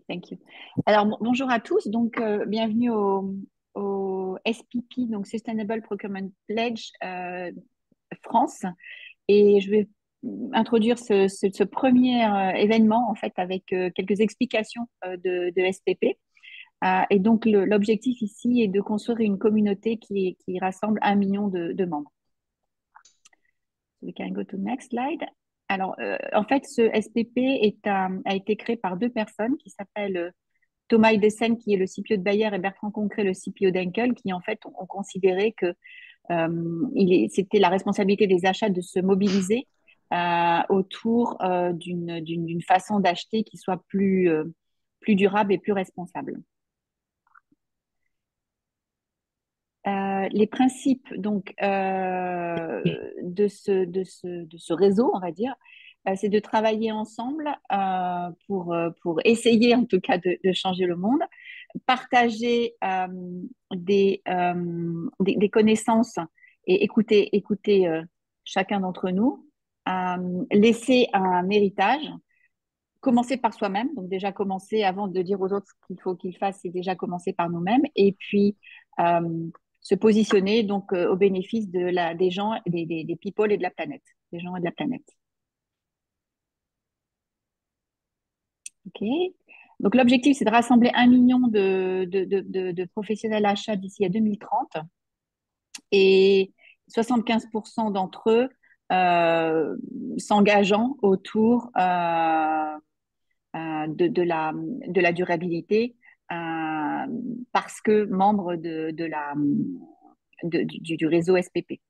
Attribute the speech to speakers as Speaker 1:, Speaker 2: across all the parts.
Speaker 1: Thank you. Alors, bonjour à tous. Donc, bienvenue au SPP, donc Sustainable Procurement Pledge France. Et je vais introduire ce premier événement, en fait, avec quelques explications de SPP. Et donc, l'objectif ici est de construire une communauté qui rassemble 1 million de membres. We can go to next slide. Alors, en fait, ce SPP a été créé par deux personnes qui s'appellent Thomas Hidesen, qui est le CPO de Bayer, et Bertrand Concret, le CPO d'Enkel, qui en fait ont considéré que c'était la responsabilité des achats de se mobiliser autour d'une façon d'acheter qui soit plus durable et plus responsable. Les principes donc de ce réseau, on va dire, c'est de travailler ensemble pour essayer en tout cas de changer le monde, partager des connaissances et écouter chacun d'entre nous, laisser un héritage, commencer par soi-même, donc déjà commencer avant de dire aux autres ce qu'il faut qu'ils fassent, c'est déjà commencer par nous-mêmes, et puis euh, se positionner donc au bénéfice des gens, des people et de la planète, des gens et de la planète. Ok. Donc l'objectif, c'est de rassembler 1 million de professionnels achats d'ici à 2030 et 75% d'entre eux s'engageant autour de la durabilité parce que membre du réseau SPP.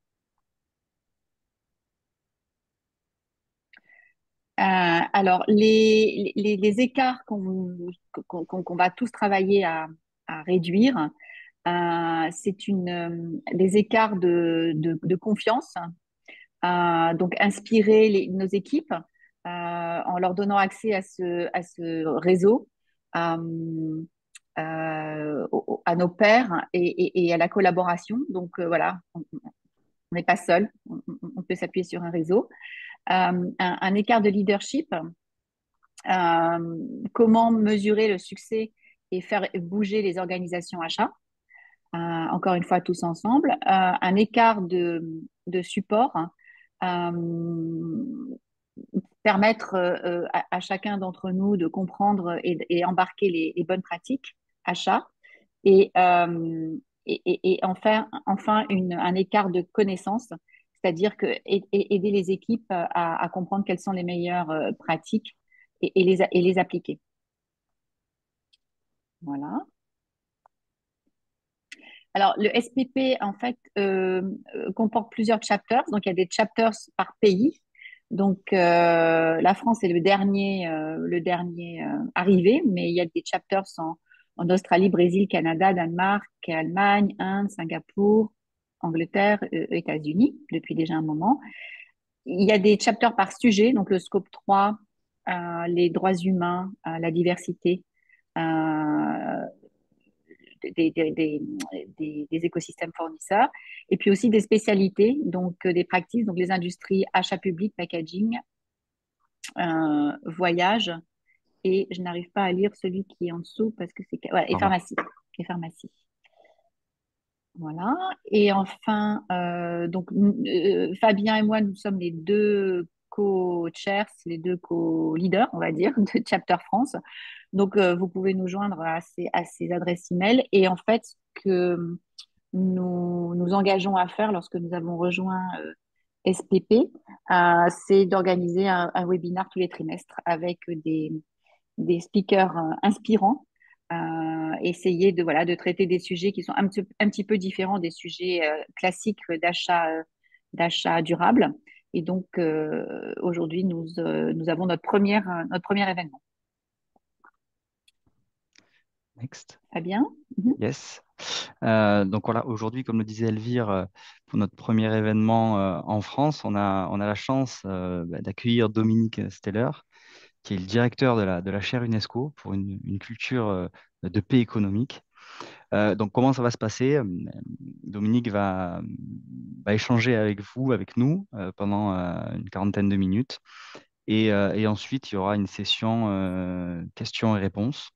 Speaker 1: Alors, les écarts qu'on va tous travailler à réduire, c'est des écarts de confiance. Donc, inspirer nos équipes en leur donnant accès à ce réseau, à nos pairs et à la collaboration. Donc, voilà, on n'est pas seul, on peut s'appuyer sur un réseau. Un écart de leadership, comment mesurer le succès et faire bouger les organisations achats, encore une fois tous ensemble, un écart de support, permettre à chacun d'entre nous de comprendre et embarquer les bonnes pratiques achats, et, enfin un écart de connaissances, c'est-à-dire aider les équipes à comprendre quelles sont les meilleures pratiques et les appliquer. Voilà. Alors, le SPP, en fait, comporte plusieurs chapters. Donc, il y a des chapters par pays. Donc, la France est le dernier arrivé, mais il y a des chapters en Australie, Brésil, Canada, Danemark, Allemagne, Inde, Singapour, Angleterre, États-Unis, depuis déjà un moment. Il y a des chapters par sujet, donc le scope 3, les droits humains, la diversité, euh, des écosystèmes fournisseurs, et puis aussi des spécialités, donc des pratiques, donc les industries achat public, packaging, voyage, et je n'arrive pas à lire celui qui est en dessous parce que c'est... Ouais, et
Speaker 2: Pharma.
Speaker 1: pharmacie. Et pharmacie. Voilà. Et enfin, donc, Fabien et moi, nous sommes les deux co-chairs, les deux co-leaders, on va dire, de Chapter France. Donc, vous pouvez nous joindre à ces adresses email. Et en fait, ce que nous nous engageons à faire lorsque nous avons rejoint SPP, c'est d'organiser un webinaire tous les trimestres avec des speakers inspirants, essayer de traiter des sujets qui sont un petit peu différents des sujets classiques d'achat durable. Et donc, aujourd'hui, nous avons notre premier événement.
Speaker 2: Next.
Speaker 1: Fabien? Mhm.
Speaker 2: Yes. Donc voilà, aujourd'hui, comme le disait Elvire, pour notre premier événement en France, on a la chance d'accueillir Dominique Steller, qui est le directeur de la chaire UNESCO pour une culture de paix économique. Donc comment ça va se passer? Dominique va échanger avec vous, avec nous, pendant une quarantaine de minutes. Et ensuite, il y aura une session questions et réponses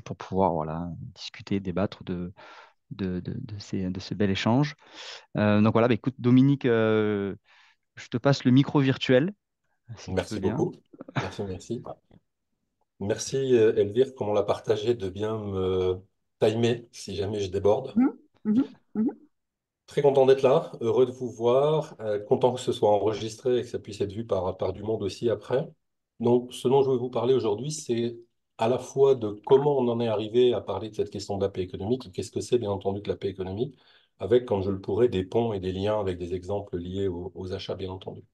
Speaker 2: pour pouvoir voilà, discuter, débattre de ce bel échange. Donc voilà, bah, écoute, Dominique, je te passe le micro virtuel, si tu veux
Speaker 3: Merci
Speaker 2: bien.
Speaker 3: beaucoup. Merci, merci. Merci, Elvire, comme on l'a partagé, de bien me timer si jamais je déborde.
Speaker 1: Mhm, mhm, mhm.
Speaker 3: Très content d'être là, heureux de vous voir, content que ce soit enregistré et que ça puisse être vu par du monde aussi après. Donc, ce dont je veux vous parler aujourd'hui, c'est à la fois de comment on en est arrivé à parler de cette question de la paix économique, et qu'est-ce que c'est bien entendu que la paix économique, avec, quand je le pourrai, des ponts et des liens avec des exemples liés aux achats, bien entendu.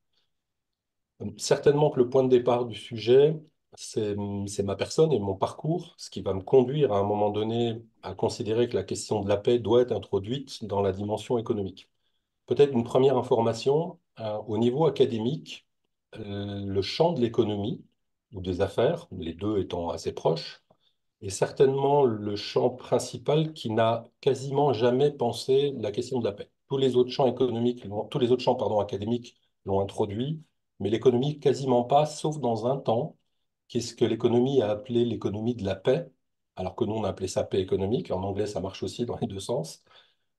Speaker 3: Certainement que le point de départ du sujet, c'est ma personne et mon parcours, ce qui va me conduire à un moment donné à considérer que la question de la paix doit être introduite dans la dimension économique. Peut-être une première information, au niveau académique, le champ de l'économie ou des affaires, les deux étant assez proches, est certainement le champ principal qui n'a quasiment jamais pensé la question de la paix. Tous les autres champs économiques, tous les autres champs, pardon, académiques l'ont introduit, mais l'économie quasiment pas, sauf dans un temps, qu'est-ce que l'économie a appelé l'économie de la paix, alors que nous on a appelé ça paix économique. En anglais, ça marche aussi dans les deux sens.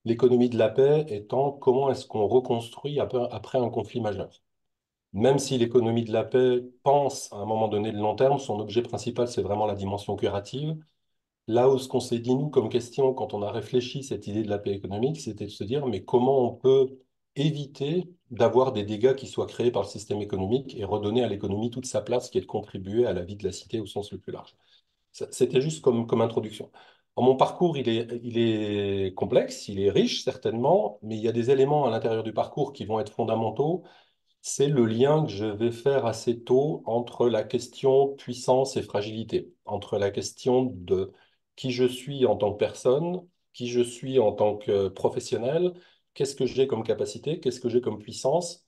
Speaker 3: L'économie de la paix étant comment est-ce qu'on reconstruit après un conflit majeur. Même si l'économie de la paix pense à un moment donné de long terme, son objet principal, c'est vraiment la dimension curative. Là où ce qu'on s'est dit, nous, comme question, quand on a réfléchi cette idée de la paix économique, c'était de se dire, mais comment on peut éviter d'avoir des dégâts qui soient créés par le système économique et redonner à l'économie toute sa place qui est de contribuer à la vie de la cité au sens le plus large. C'était juste comme introduction. Mon parcours, il est complexe, il est riche, certainement, mais il y a des éléments à l'intérieur du parcours qui vont être fondamentaux. C'est le lien que je vais faire assez tôt entre la question puissance et fragilité, entre la question de qui je suis en tant que personne, qui je suis en tant que professionnel, qu'est-ce que j'ai comme capacité, qu'est-ce que j'ai comme puissance,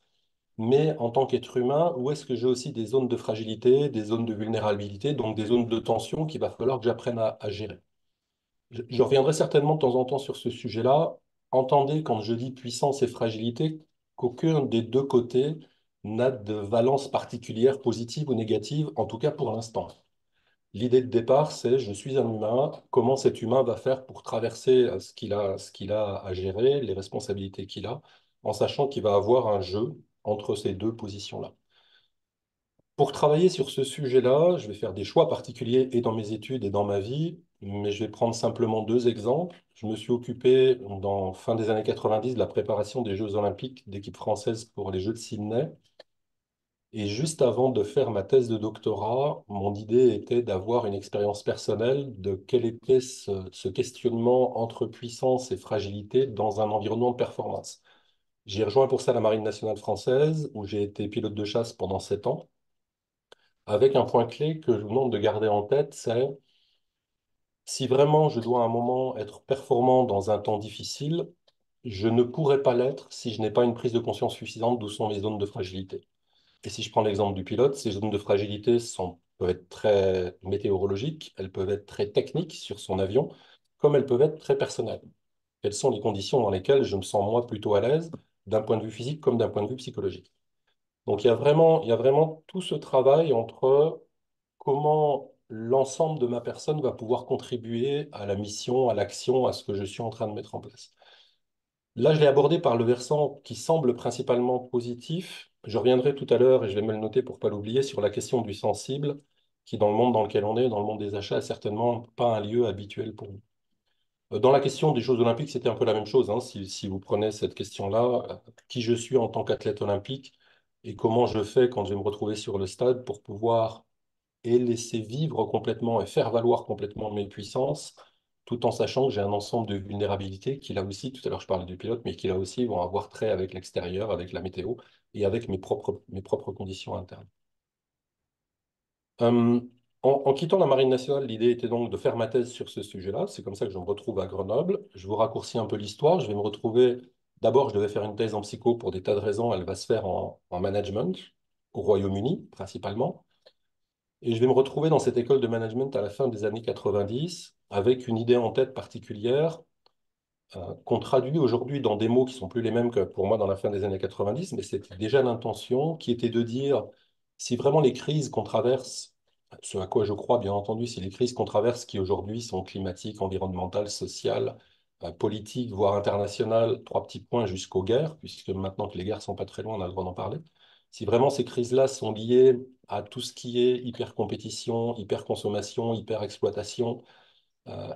Speaker 3: mais en tant qu'être humain, où est-ce que j'ai aussi des zones de fragilité, des zones de vulnérabilité, donc des zones de tension qu'il va falloir que j'apprenne à gérer. Je reviendrai certainement de temps en temps sur ce sujet-là. Entendez, quand je dis puissance et fragilité, qu'aucun des deux côtés n'a de valence particulière, positive ou négative, en tout cas pour l'instant. L'idée de départ, c'est je suis un humain, comment cet humain va faire pour traverser ce qu'il a à gérer, les responsabilités qu'il a, en sachant qu'il va avoir un jeu entre ces deux positions-là. Pour travailler sur ce sujet-là, je vais faire des choix particuliers et dans mes études et dans ma vie, mais je vais prendre simplement deux exemples. Je me suis occupé, dans fin des années 90, de la préparation des Jeux olympiques d'équipe française pour les Jeux de Sydney. Et juste avant de faire ma thèse de doctorat, mon idée était d'avoir une expérience personnelle de quel était ce questionnement entre puissance et fragilité dans un environnement de performance. J'ai rejoint pour ça la Marine nationale française, où j'ai été pilote de chasse pendant 7 ans, avec un point clé que je vous demande de garder en tête, c'est si vraiment je dois à un moment être performant dans un temps difficile, je ne pourrai pas l'être si je n'ai pas une prise de conscience suffisante d'où sont mes zones de fragilité. Et si je prends l'exemple du pilote, ces zones de fragilité peuvent être très météorologiques, elles peuvent être très techniques sur son avion, comme elles peuvent être très personnelles. Quelles sont les conditions dans lesquelles je me sens moi plutôt à l'aise, d'un point de vue physique comme d'un point de vue psychologique. Donc il y a vraiment tout ce travail entre comment l'ensemble de ma personne va pouvoir contribuer à la mission, à l'action, à ce que je suis en train de mettre en place. Là, je l'ai abordé par le versant qui semble principalement positif. Je reviendrai tout à l'heure, et je vais me le noter pour ne pas l'oublier, sur la question du sensible, qui dans le monde dans lequel on est, dans le monde des achats, est certainement pas un lieu habituel pour nous. Dans la question des Jeux olympiques, c'était un peu la même chose, hein. Si vous prenez cette question-là, qui je suis en tant qu'athlète olympique et comment je fais quand je vais me retrouver sur le stade pour pouvoir et laisser vivre complètement et faire valoir complètement mes puissances, tout en sachant que j'ai un ensemble de vulnérabilités qui, là aussi, tout à l'heure je parlais du pilote, mais qui, là aussi, vont avoir trait avec l'extérieur, avec la météo et avec mes propres conditions internes. Euh, en quittant la Marine nationale, l'idée était donc de faire ma thèse sur ce sujet-là. C'est comme ça que je me retrouve à Grenoble. Je vous raccourcis un peu l'histoire. Je vais me retrouver. D'abord, je devais faire une thèse en psycho pour des tas de raisons. Elle va se faire en management, au Royaume-Uni principalement. Et je vais me retrouver dans cette école de management à la fin des années 90 avec une idée en tête particulière qu'on traduit aujourd'hui dans des mots qui sont plus les mêmes que pour moi dans la fin des années 90, mais c'était déjà l'intention qui était de dire si vraiment les crises qu'on traverse, ce à quoi je crois bien entendu, si les crises qu'on traverse qui aujourd'hui sont climatiques, environnementales, sociales, politiques, voire internationales, trois petits points jusqu'aux guerres, puisque maintenant que les guerres sont pas très loin, on a le droit d'en parler. Si vraiment ces crises-là sont liées à tout ce qui est hyper-compétition, hyper-consommation, hyper-exploitation,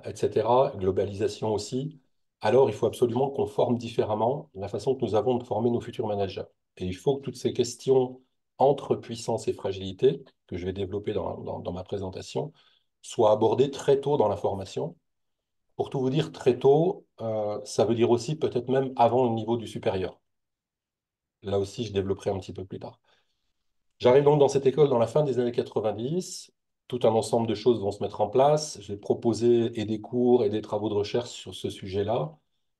Speaker 3: etc., globalisation aussi, alors il faut absolument qu'on forme différemment la façon que nous avons de former nos futurs managers. Et il faut que toutes ces questions entre puissance et fragilité, que je vais développer dans ma présentation, soient abordées très tôt dans la formation. Pour tout vous dire, très tôt, ça veut dire aussi peut-être même avant le niveau du supérieur. Là aussi, je développerai un petit peu plus tard. J'arrive donc dans cette école dans la fin des années 90. Tout un ensemble de choses vont se mettre en place. J'ai proposé et des cours et des travaux de recherche sur ce sujet-là.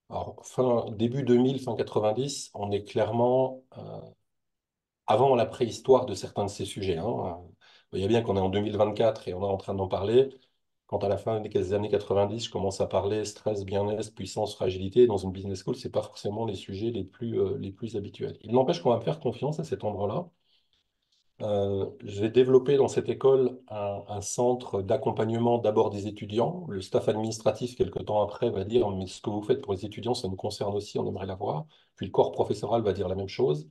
Speaker 3: Alors, début 2000, fin 90, on est clairement avant la préhistoire de certains de ces sujets, hein. Vous voyez bien qu'on est en 2024 et on est en train d'en parler. Quand à la fin des années 90, je commence à parler stress, bien-être, puissance, fragilité, dans une business school, ce n'est pas forcément les sujets les plus habituels. Il n'empêche qu'on va me faire confiance à cet endroit-là. Je vais développer dans cette école un centre d'accompagnement d'abord des étudiants. Le staff administratif, quelque temps après, va dire, mais ce que vous faites pour les étudiants, ça nous concerne aussi, on aimerait l'avoir. Puis le corps professoral va dire la même chose.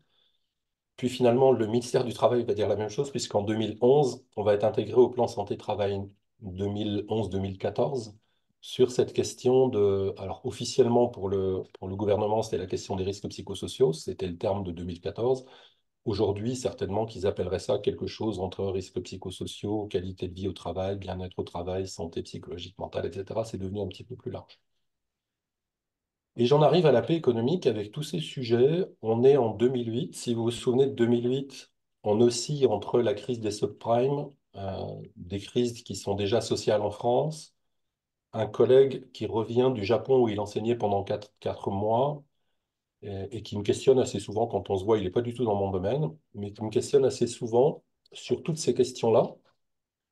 Speaker 3: Puis finalement, le ministère du Travail va dire la même chose, puisqu'en 2011, on va être intégré au plan santé-travail 2011-2014 sur cette question de... Alors officiellement pour le gouvernement, c'était la question des risques psychosociaux, c'était le terme de 2014. Aujourd'hui, certainement qu'ils appelleraient ça quelque chose entre risques psychosociaux, qualité de vie au travail, bien-être au travail, santé psychologique, mentale, etc. C'est devenu un petit peu plus large. Et j'en arrive à la paix économique avec tous ces sujets. On est en 2008. Si vous vous souvenez de 2008, on oscille entre la crise des subprimes, des crises qui sont déjà sociales en France, un collègue qui revient du Japon où il enseignait pendant 4 mois et qui me questionne assez souvent quand on se voit, il n'est pas du tout dans mon domaine, mais qui me questionne assez souvent sur toutes ces questions-là,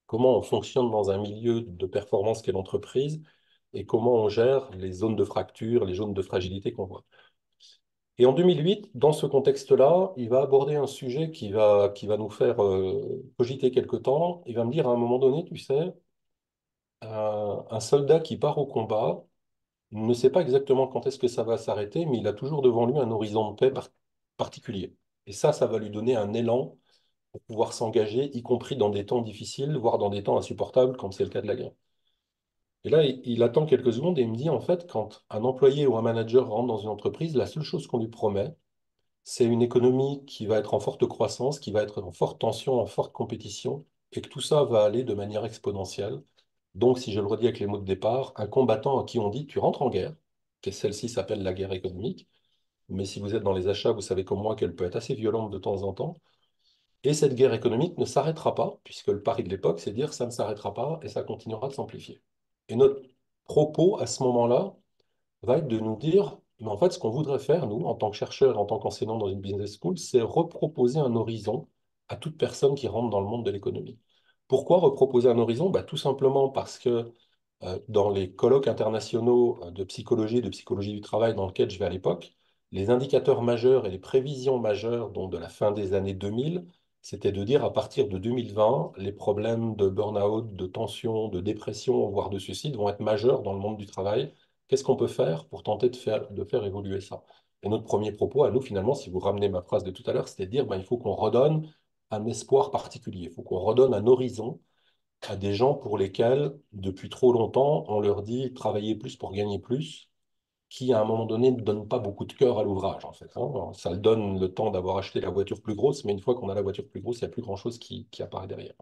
Speaker 3: comment on fonctionne dans un milieu de performance qu'est l'entreprise et comment on gère les zones de fracture, les zones de fragilité qu'on voit. Et en 2008, dans ce contexte-là, il va aborder un sujet qui va nous faire cogiter quelque temps. Il va me dire à un moment donné, tu sais, un soldat qui part au combat ne sait pas exactement quand est-ce que ça va s'arrêter, mais il a toujours devant lui un horizon de paix particulier. Et ça va lui donner un élan pour pouvoir s'engager, y compris dans des temps difficiles, voire dans des temps insupportables, comme c'est le cas de la guerre. Et là, il attend quelques secondes et il me dit, en fait, quand un employé ou un manager rentre dans une entreprise, la seule chose qu'on lui promet, c'est une économie qui va être en forte croissance, qui va être en forte tension, en forte compétition, et que tout ça va aller de manière exponentielle. Donc, si je le redis avec les mots de départ, un combattant à qui on dit tu rentres en guerre, et celle-ci s'appelle la guerre économique, mais si vous êtes dans les achats, vous savez comme moi qu'elle peut être assez violente de temps en temps, et cette guerre économique ne s'arrêtera pas, puisque le pari de l'époque, c'est de dire ça ne s'arrêtera pas et ça continuera de s'amplifier. Et notre propos à ce moment-là, va être de nous dire, mais en fait, ce qu'on voudrait faire, nous, en tant que chercheurs, en tant qu'enseignants dans une business school, c'est reproposer un horizon à toute personne qui rentre dans le monde de l'économie. Pourquoi reproposer un horizon? Bah, tout simplement parce que dans les colloques internationaux de psychologie du travail dans lesquels je vais à l'époque, les indicateurs majeurs et les prévisions majeures, donc de la fin des années 2000, c'était de dire à partir de 2020, les problèmes de burn-out, de tension, de dépression, voire de suicide vont être majeurs dans le monde du travail. Qu'est-ce qu'on peut faire pour tenter de faire évoluer ça? Et notre premier propos à nous, finalement, si vous ramenez ma phrase de tout à l'heure, c'était de dire ben, il faut qu'on redonne un espoir particulier, il faut qu'on redonne un horizon à des gens pour lesquels, depuis trop longtemps, on leur dit travailler plus pour gagner plus, qui à un moment donné ne donne pas beaucoup de cœur à l'ouvrage, en fait, hein. Ça donne le temps d'avoir acheté la voiture plus grosse, mais une fois qu'on a la voiture plus grosse, il n'y a plus grand-chose qui apparaît derrière.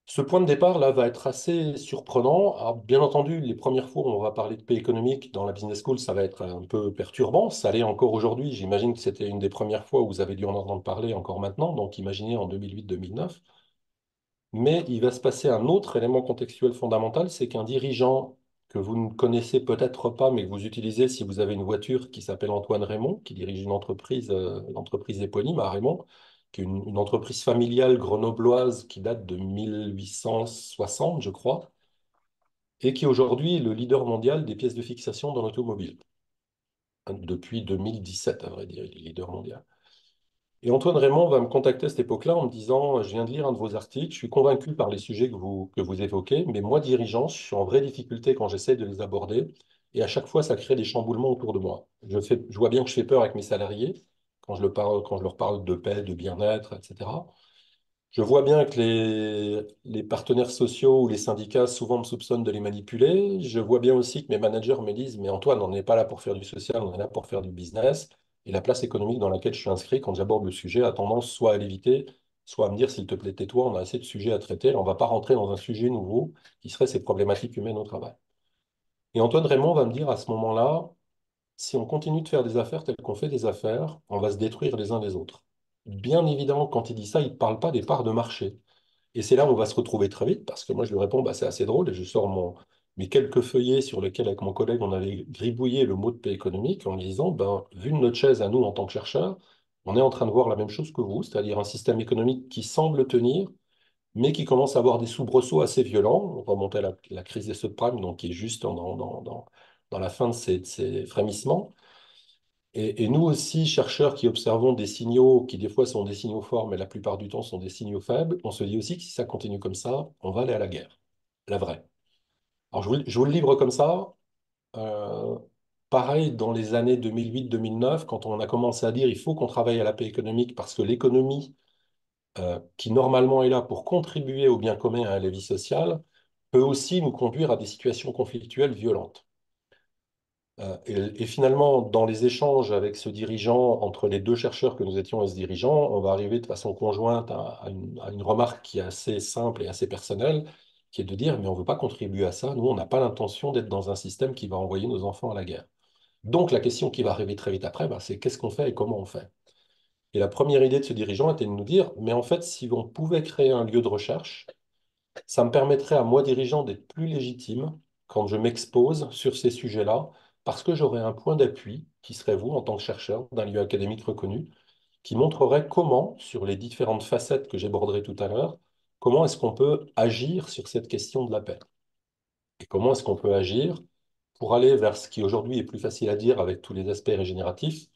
Speaker 3: Ce point de départ là va être assez surprenant. Alors, bien entendu, les premières fois où on va parler de paix économique dans la business school, ça va être un peu perturbant. Ça l'est encore aujourd'hui. J'imagine que c'était une des premières fois où vous avez dû en entendre parler encore maintenant. Donc imaginez en 2008-2009. Mais il va se passer un autre élément contextuel fondamental, c'est qu'un dirigeant que vous ne connaissez peut-être pas, mais que vous utilisez si vous avez une voiture qui s'appelle Antoine Raymond, qui dirige une entreprise éponyme à Raymond, qui est une entreprise familiale grenobloise qui date de 1860, je crois, et qui aujourd'hui est le leader mondial des pièces de fixation dans l'automobile. Depuis 2017, à vrai dire, il est leader mondial. Et Antoine Raymond va me contacter à cette époque-là en me disant, je viens de lire un de vos articles, je suis convaincu par les sujets que vous évoquez, mais moi, dirigeant, je suis en vraie difficulté quand j'essaie de les aborder, et à chaque fois, ça crée des chamboulements autour de moi. Je vois bien que je fais peur avec mes salariés quand je leur parle de paix, de bien-être, etc. Je vois bien que les partenaires sociaux ou les syndicats souvent me soupçonnent de les manipuler. Je vois bien aussi que mes managers me disent, mais Antoine, on n'est pas là pour faire du social, on est là pour faire du business. Et la place économique dans laquelle je suis inscrit, quand j'aborde le sujet, a tendance soit à l'éviter, soit à me dire, s'il te plaît, tais-toi, on a assez de sujets à traiter, on ne va pas rentrer dans un sujet nouveau qui serait ces problématiques humaines au travail. Et Antoine Raymond va me dire à ce moment-là, si on continue de faire des affaires telles qu'on fait des affaires, on va se détruire les uns les autres. Bien évidemment, quand il dit ça, il ne parle pas des parts de marché. Et c'est là où on va se retrouver très vite, parce que moi, je lui réponds, bah, c'est assez drôle, et je sors mes quelques feuillets sur lesquels, avec mon collègue, on avait gribouillé le mot de paix économique, en lui disant, ben, vu de notre chaise à nous en tant que chercheurs, on est en train de voir la même chose que vous, c'est-à-dire un système économique qui semble tenir, mais qui commence à avoir des soubresauts assez violents. On remonte à la crise des subprimes, donc qui est juste dans la fin de ces frémissements. Et nous aussi, chercheurs qui observons des signaux qui des fois sont des signaux forts, mais la plupart du temps sont des signaux faibles, on se dit aussi que si ça continue comme ça, on va aller à la guerre, la vraie. Alors je vous le livre comme ça. Euh, Pareil, dans les années 2008-2009, quand on a commencé à dire il faut qu'on travaille à la paix économique parce que l'économie, qui normalement est là pour contribuer au bien commun et à la vie sociale, peut aussi nous conduire à des situations conflictuelles violentes. Et finalement, dans les échanges avec ce dirigeant, entre les deux chercheurs que nous étions et ce dirigeant, on va arriver de façon conjointe à une remarque qui est assez simple et assez personnelle, qui est de dire, mais on ne veut pas contribuer à ça, nous, on n'a pas l'intention d'être dans un système qui va envoyer nos enfants à la guerre. Donc la question qui va arriver très vite après, bah, c'est qu'est-ce qu'on fait et comment on fait? Et la première idée de ce dirigeant était de nous dire, mais en fait, si on pouvait créer un lieu de recherche, ça me permettrait à moi, dirigeant, d'être plus légitime quand je m'expose sur ces sujets-là, parce que j'aurais un point d'appui, qui serait vous, en tant que chercheur d'un lieu académique reconnu, qui montrerait comment, sur les différentes facettes que j'aborderai tout à l'heure, comment est-ce qu'on peut agir sur cette question de la paix. Et comment est-ce qu'on peut agir pour aller vers ce qui aujourd'hui est plus facile à dire avec tous les aspects régénératifs,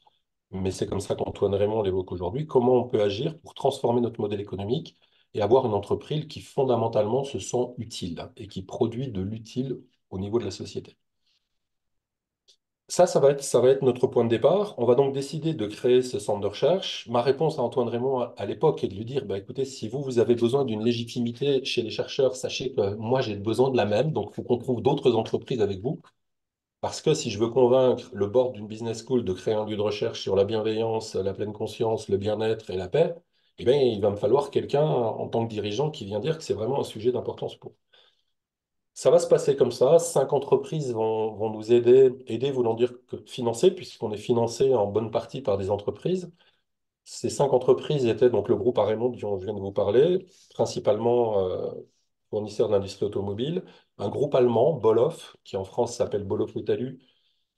Speaker 3: mais c'est comme ça qu'Antoine Raymond l'évoque aujourd'hui, comment on peut agir pour transformer notre modèle économique et avoir une entreprise qui fondamentalement se sent utile et qui produit de l'utile au niveau de la société. Ça va être notre point de départ. On va donc décider de créer ce centre de recherche. Ma réponse à Antoine Raymond à l'époque est de lui dire, bah, écoutez, si vous avez besoin d'une légitimité chez les chercheurs, sachez que moi, j'ai besoin de la même, donc il faut qu'on trouve d'autres entreprises avec vous. Parce que si je veux convaincre le board d'une business school de créer un lieu de recherche sur la bienveillance, la pleine conscience, le bien-être et la paix, eh bien, il va me falloir quelqu'un en tant que dirigeant qui vient dire que c'est vraiment un sujet d'importance pour. Ça va se passer comme ça. 5 entreprises vont nous aider voulant dire que financer, puisqu'on est financé en bonne partie par des entreprises. Ces 5 entreprises étaient donc le groupe Arémont dont je viens de vous parler, principalement fournisseur d'industrie automobile, un groupe allemand, Boloff, qui en France s'appelle Boloff Italu,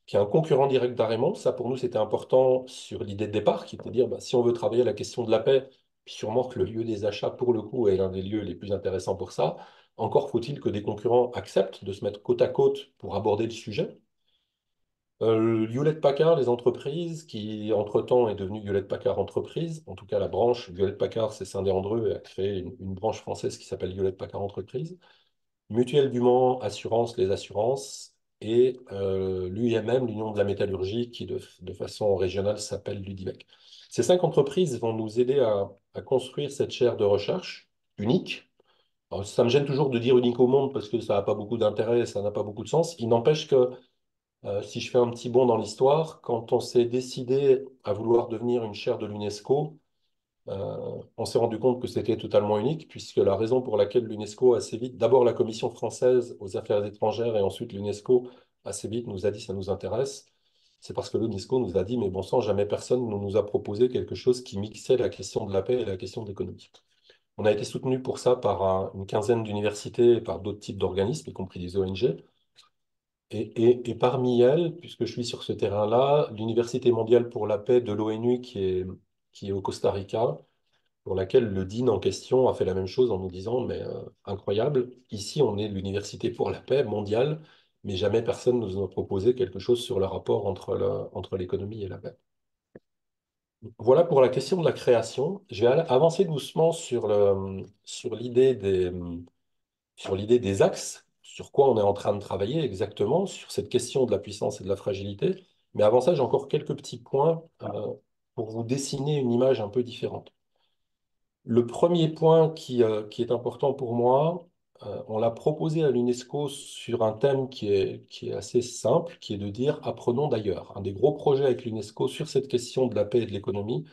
Speaker 3: qui est un concurrent direct d'Arémont. Ça, pour nous, c'était important sur l'idée de départ, qui était de dire, bah, si on veut travailler la question de la paix, puis sûrement que le lieu des achats, pour le coup, est l'un des lieux les plus intéressants pour ça, encore faut-il que des concurrents acceptent de se mettre côte à côte pour aborder le sujet. Hewlett-Packard, les entreprises, qui entre-temps est devenue Hewlett-Packard Entreprises, en tout cas la branche Hewlett-Packard s'est scindée en deux et a créé une branche française qui s'appelle Hewlett-Packard Entreprises. Mutuelle du Mans, Assurance, les assurances, et l'UIMM, l'Union de la métallurgie, qui de façon régionale s'appelle l'UDIVEC. Ces 5 entreprises vont nous aider à construire cette chaire de recherche unique. Alors, ça me gêne toujours de dire unique au monde parce que ça n'a pas beaucoup d'intérêt, ça n'a pas beaucoup de sens. Il n'empêche que si je fais un petit bond dans l'histoire, quand on s'est décidé à vouloir devenir une chaire de l'UNESCO, on s'est rendu compte que c'était totalement unique, puisque la raison pour laquelle l'UNESCO assez vite, d'abord la Commission française aux affaires étrangères et ensuite l'UNESCO assez vite nous a dit ça nous intéresse, c'est parce que l'UNESCO nous a dit mais bon sang, jamais personne ne nous a proposé quelque chose qui mixait la question de la paix et la question de l'économie. On a été soutenu pour ça par une quinzaine d'universités et par d'autres types d'organismes, y compris des ONG. Et parmi elles, puisque je suis sur ce terrain-là, l'Université mondiale pour la paix de l'ONU qui est au Costa Rica, pour laquelle le Dean en question a fait la même chose en nous disant, mais incroyable, ici on est l'Université pour la paix mondiale, mais jamais personne ne nous a proposé quelque chose sur le rapport entre l'économie et la paix. Voilà pour la question de la création. Je vais avancer doucement sur l'idée des axes, sur quoi on est en train de travailler exactement, sur cette question de la puissance et de la fragilité. Mais avant ça, j'ai encore quelques petits points pour vous dessiner une image un peu différente. Le premier point qui est important pour moi, on l'a proposé à l'UNESCO sur un thème qui est assez simple, qui est de dire apprenons d'ailleurs. Un des gros projets avec l'UNESCO sur cette question de la paix et de l'économie,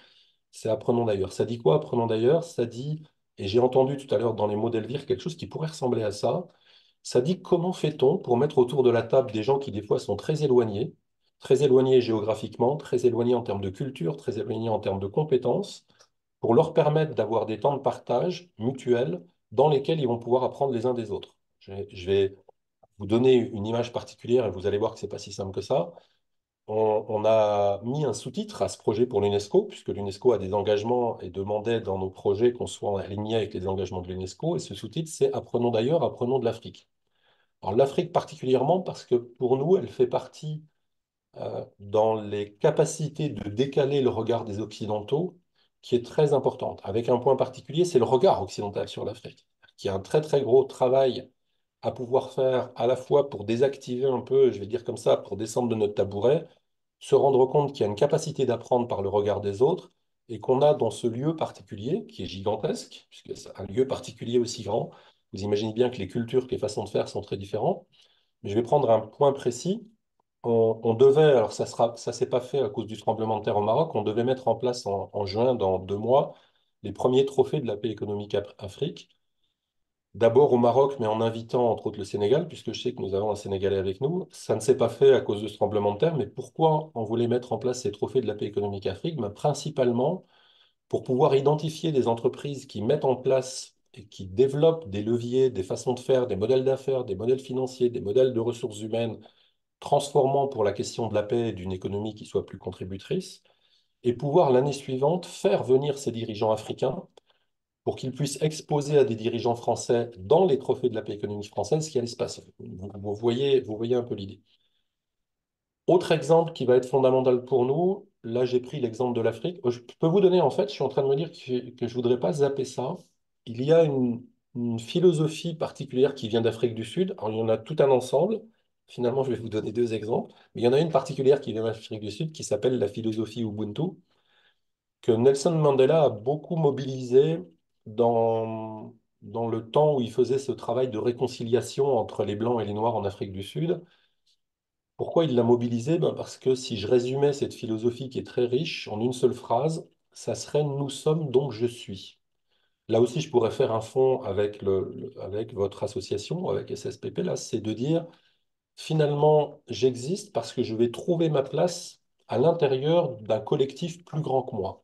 Speaker 3: c'est apprenons d'ailleurs. Ça dit quoi, apprenons d'ailleurs? Ça dit, et j'ai entendu tout à l'heure dans les mots d'Elvire quelque chose qui pourrait ressembler à ça, ça dit comment fait-on pour mettre autour de la table des gens qui des fois sont très éloignés géographiquement, très éloignés en termes de culture, très éloignés en termes de compétences, pour leur permettre d'avoir des temps de partage mutuels dans lesquels ils vont pouvoir apprendre les uns des autres. Je vais vous donner une image particulière et vous allez voir que ce n'est pas si simple que ça. On a mis un sous-titre à ce projet pour l'UNESCO, puisque l'UNESCO a des engagements et demandait dans nos projets qu'on soit alignés avec les engagements de l'UNESCO. Et ce sous-titre, c'est Apprenons d'ailleurs, apprenons de l'Afrique. Alors l'Afrique particulièrement parce que pour nous, elle fait partie dans les capacités de décaler le regard des Occidentaux, qui est très importante. Avec un point particulier, c'est le regard occidental sur l'Afrique, qui a un très très gros travail à pouvoir faire à la fois pour désactiver un peu, je vais dire comme ça, pour descendre de notre tabouret, se rendre compte qu'il y a une capacité d'apprendre par le regard des autres et qu'on a dans ce lieu particulier, qui est gigantesque, puisque c'est un lieu particulier aussi grand, vous imaginez bien que les cultures, que les façons de faire sont très différentes. Mais je vais prendre un point précis. On devait, alors ça s'est pas fait à cause du tremblement de terre au Maroc, on devait mettre en place en juin, dans 2 mois, les premiers trophées de la paix économique Afrique. D'abord au Maroc, mais en invitant entre autres le Sénégal, puisque je sais que nous avons un Sénégalais avec nous. Ça ne s'est pas fait à cause de ce tremblement de terre, mais pourquoi on voulait mettre en place ces trophées de la paix économique Afrique? Ben, principalement pour pouvoir identifier des entreprises qui mettent en place et qui développent des leviers, des façons de faire, des modèles d'affaires, des modèles financiers, des modèles de ressources humaines, transformant pour la question de la paix et d'une économie qui soit plus contributrice, et pouvoir l'année suivante faire venir ces dirigeants africains pour qu'ils puissent exposer à des dirigeants français dans les trophées de la paix économique française ce qui allait se passer. Vous voyez un peu l'idée. Autre exemple qui va être fondamental pour nous, là j'ai pris l'exemple de l'Afrique. Je peux vous donner, en fait, je suis en train de me dire que je ne voudrais pas zapper ça. Il y a une philosophie particulière qui vient d'Afrique du Sud. Alors il y en a tout un ensemble. Finalement, je vais vous donner 2 exemples. Mais il y en a une particulière qui vient d'Afrique du Sud qui s'appelle la philosophie Ubuntu, que Nelson Mandela a beaucoup mobilisé dans le temps où il faisait ce travail de réconciliation entre les Blancs et les Noirs en Afrique du Sud. Pourquoi il l'a mobilisé? Ben parce que si je résumais cette philosophie qui est très riche en une seule phrase, ça serait nous sommes donc je suis. Là aussi, je pourrais faire un fond avec, avec votre association, avec SSPP, là, c'est de dire finalement, j'existe parce que je vais trouver ma place à l'intérieur d'un collectif plus grand que moi.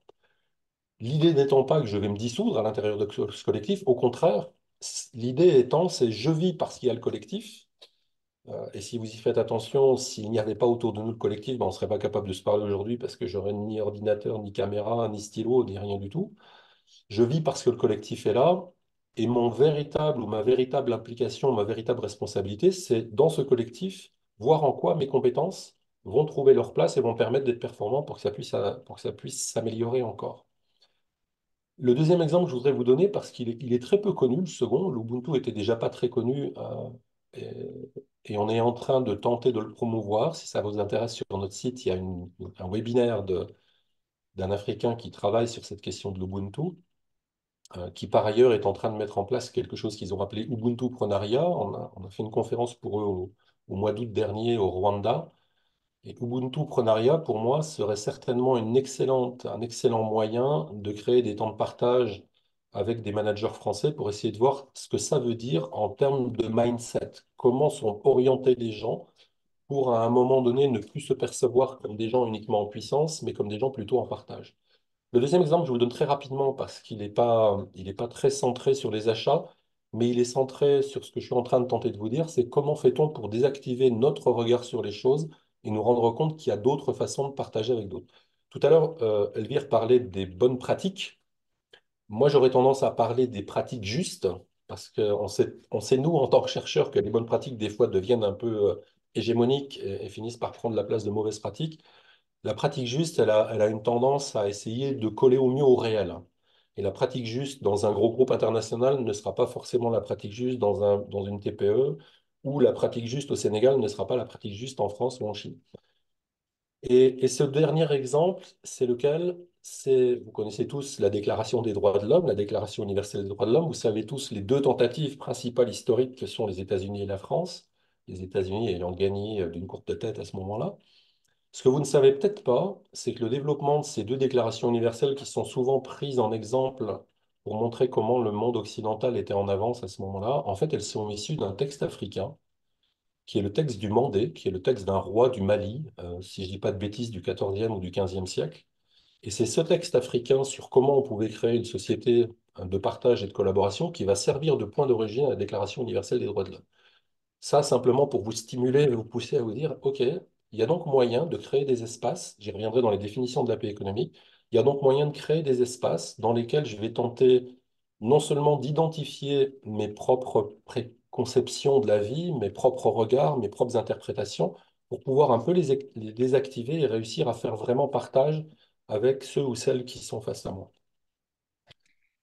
Speaker 3: L'idée n'étant pas que je vais me dissoudre à l'intérieur de ce collectif, au contraire, l'idée étant, c'est je vis parce qu'il y a le collectif. Et si vous y faites attention, s'il n'y avait pas autour de nous le collectif, ben, on ne serait pas capable de se parler aujourd'hui parce que j'aurais ni ordinateur, ni caméra, ni stylo, ni rien du tout. Je vis parce que le collectif est là. Et mon véritable ou ma véritable implication, ma véritable responsabilité, c'est dans ce collectif, voir en quoi mes compétences vont trouver leur place et vont permettre d'être performants pour que ça puisse s'améliorer encore. Le deuxième exemple que je voudrais vous donner, parce qu'il est très peu connu, le second, l'Ubuntu était déjà pas très connu, et, et on est en train de tenter de le promouvoir. Si ça vous intéresse, sur notre site, il y a un webinaire d'un Africain qui travaille sur cette question de l'Ubuntu, qui par ailleurs est en train de mettre en place quelque chose qu'ils ont appelé Ubuntu Pronaria. On a fait une conférence pour eux au mois d'août dernier au Rwanda. Et Ubuntu Pronaria, pour moi, serait certainement un excellent moyen de créer des temps de partage avec des managers français pour essayer de voir ce que ça veut dire en termes de mindset. Comment sont orientés les gens pour, à un moment donné, ne plus se percevoir comme des gens uniquement en puissance, mais comme des gens plutôt en partage. Le deuxième exemple, je vous le donne très rapidement parce il est pas très centré sur les achats, mais il est centré sur ce que je suis en train de tenter de vous dire, c'est comment fait-on pour désactiver notre regard sur les choses et nous rendre compte qu'il y a d'autres façons de partager avec d'autres. Tout à l'heure, Elvire parlait des bonnes pratiques. Moi, j'aurais tendance à parler des pratiques justes parce on sait, nous, en tant que chercheurs, que les bonnes pratiques, des fois, deviennent un peu hégémoniques et finissent par prendre la place de mauvaises pratiques. La pratique juste, elle a une tendance à essayer de coller au mieux au réel. Et la pratique juste dans un gros groupe international ne sera pas forcément la pratique juste dans une TPE, ou la pratique juste au Sénégal ne sera pas la pratique juste en France ou en Chine. Et ce dernier exemple, c'est lequel? Vous connaissez tous la Déclaration des droits de l'homme, la Déclaration universelle des droits de l'homme. Vous savez tous les deux tentatives principales historiques que sont les États-Unis et la France, les États-Unis ayant gagné d'une courte tête à ce moment-là. Ce que vous ne savez peut-être pas, c'est que le développement de ces deux déclarations universelles qui sont souvent prises en exemple pour montrer comment le monde occidental était en avance à ce moment-là, en fait, elles sont issues d'un texte africain qui est le texte du Mandé, qui est le texte d'un roi du Mali, si je ne dis pas de bêtises, du XIVe ou du XVe siècle. Et c'est ce texte africain sur comment on pouvait créer une société de partage et de collaboration qui va servir de point d'origine à la Déclaration universelle des droits de l'homme. Ça, simplement pour vous stimuler et vous pousser à vous dire, OK, il y a donc moyen de créer des espaces, j'y reviendrai dans les définitions de la paix économique, il y a donc moyen de créer des espaces dans lesquels je vais tenter non seulement d'identifier mes propres préconceptions de la vie, mes propres regards, mes propres interprétations, pour pouvoir un peu les désactiver et réussir à faire vraiment partage avec ceux ou celles qui sont face à moi.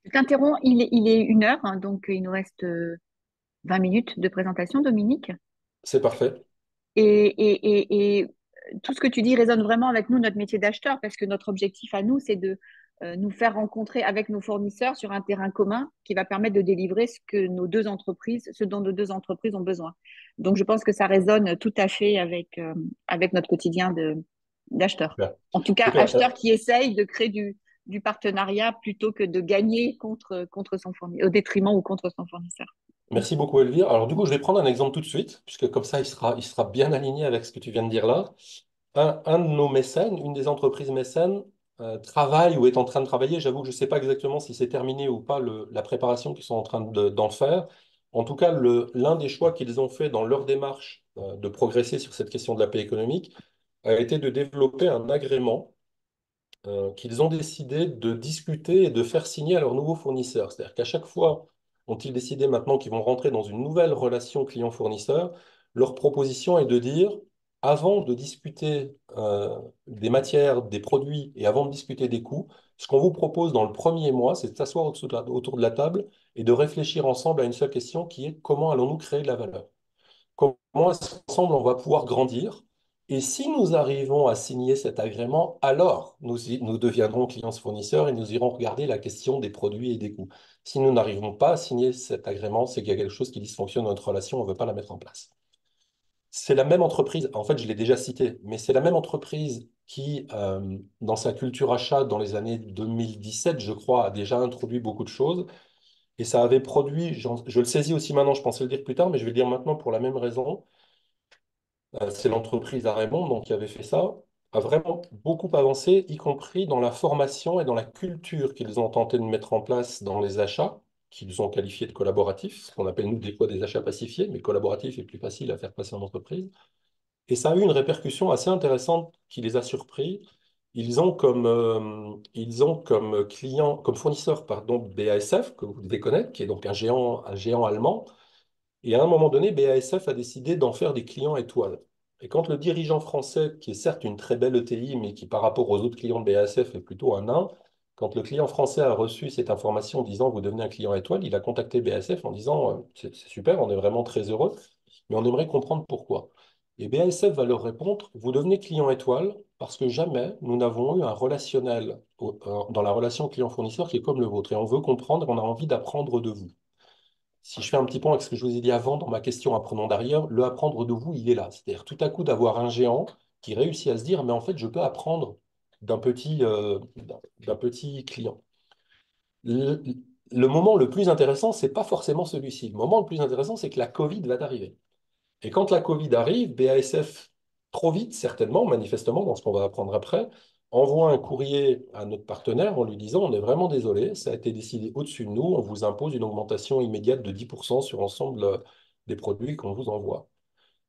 Speaker 1: Je t'interromps, il est 1 heure, hein, donc il nous reste 20 minutes de présentation, Dominique.
Speaker 3: C'est parfait.
Speaker 1: Et tout ce que tu dis résonne vraiment avec nous, notre métier d'acheteur, parce que notre objectif à nous, c'est de nous faire rencontrer avec nos fournisseurs sur un terrain commun qui va permettre de délivrer ce dont nos deux entreprises ont besoin. Donc, je pense que ça résonne tout à fait avec notre quotidien d'acheteur.
Speaker 3: Super.
Speaker 1: En tout cas,
Speaker 3: Super.
Speaker 1: acheteur qui essaye de créer du partenariat plutôt que de gagner contre son fournisseur, au détriment ou contre son fournisseur.
Speaker 3: Merci beaucoup, Elvire. Alors, du coup, je vais prendre un exemple tout de suite, puisque comme ça, il sera bien aligné avec ce que tu viens de dire là. Un de nos mécènes, une des entreprises mécènes, travaille ou est en train de travailler. J'avoue que je ne sais pas exactement si c'est terminé ou pas la préparation qu'ils sont en train d'en faire. En tout cas, l'un des choix qu'ils ont fait dans leur démarche de progresser sur cette question de la paix économique a été de développer un agrément qu'ils ont décidé de discuter et de faire signer à leurs nouveaux fournisseurs. C'est-à-dire qu'à chaque fois, ont-ils décidé maintenant qu'ils vont rentrer dans une nouvelle relation client-fournisseur, leur proposition est de dire, avant de discuter des matières, des produits et avant de discuter des coûts, ce qu'on vous propose dans le premier mois, c'est de s'asseoir autour de la table et de réfléchir ensemble à une seule question qui est comment allons-nous créer de la valeur? Comment est-ce qu'ensemble on va pouvoir grandir? Et si nous arrivons à signer cet agrément, alors nous deviendrons clients fournisseurs et nous irons regarder la question des produits et des coûts. Si nous n'arrivons pas à signer cet agrément, c'est qu'il y a quelque chose qui dysfonctionne dans notre relation, on ne veut pas la mettre en place. C'est la même entreprise, en fait je l'ai déjà cité, mais c'est la même entreprise qui, dans sa culture achat dans les années 2017, je crois, a déjà introduit beaucoup de choses. Et ça avait produit, je le saisis aussi maintenant, je pensais le dire plus tard, mais je vais le dire maintenant pour la même raison. C'est l'entreprise à Raymond donc, qui avait fait ça, a vraiment beaucoup avancé, y compris dans la formation et dans la culture qu'ils ont tenté de mettre en place dans les achats, qu'ils ont qualifiés de collaboratifs, ce qu'on appelle nous des fois des achats pacifiés, mais collaboratif est plus facile à faire passer en entreprise. Et ça a eu une répercussion assez intéressante qui les a surpris. Ils ont comme client, comme fournisseur, pardon, BASF, que vous devez connaître, qui est donc un géant allemand. Et à un moment donné, BASF a décidé d'en faire des clients étoiles. Et quand le dirigeant français, qui est certes une très belle ETI, mais qui par rapport aux autres clients de BASF est plutôt un nain, quand le client français a reçu cette information disant vous devenez un client étoile, il a contacté BASF en disant c'est super, on est vraiment très heureux, mais on aimerait comprendre pourquoi. Et BASF va leur répondre vous devenez client étoile parce que jamais nous n'avons eu un relationnel dans la relation client-fournisseur qui est comme le vôtre. Et on veut comprendre, on a envie d'apprendre de vous. Si je fais un petit point avec ce que je vous ai dit avant dans ma question apprenant derrière, le apprendre de vous, il est là. C'est-à-dire tout à coup d'avoir un géant qui réussit à se dire, mais en fait, je peux apprendre d'un petit client. Le, le moment le plus intéressant, c'est pas forcément celui-ci. Le moment le plus intéressant, c'est que la Covid va arriver. Et quand la Covid arrive, BASF, trop vite, certainement, manifestement, dans ce qu'on va apprendre après, envoie un courrier à notre partenaire en lui disant, on est vraiment désolé, ça a été décidé au-dessus de nous, on vous impose une augmentation immédiate de 10% sur l'ensemble des produits qu'on vous envoie.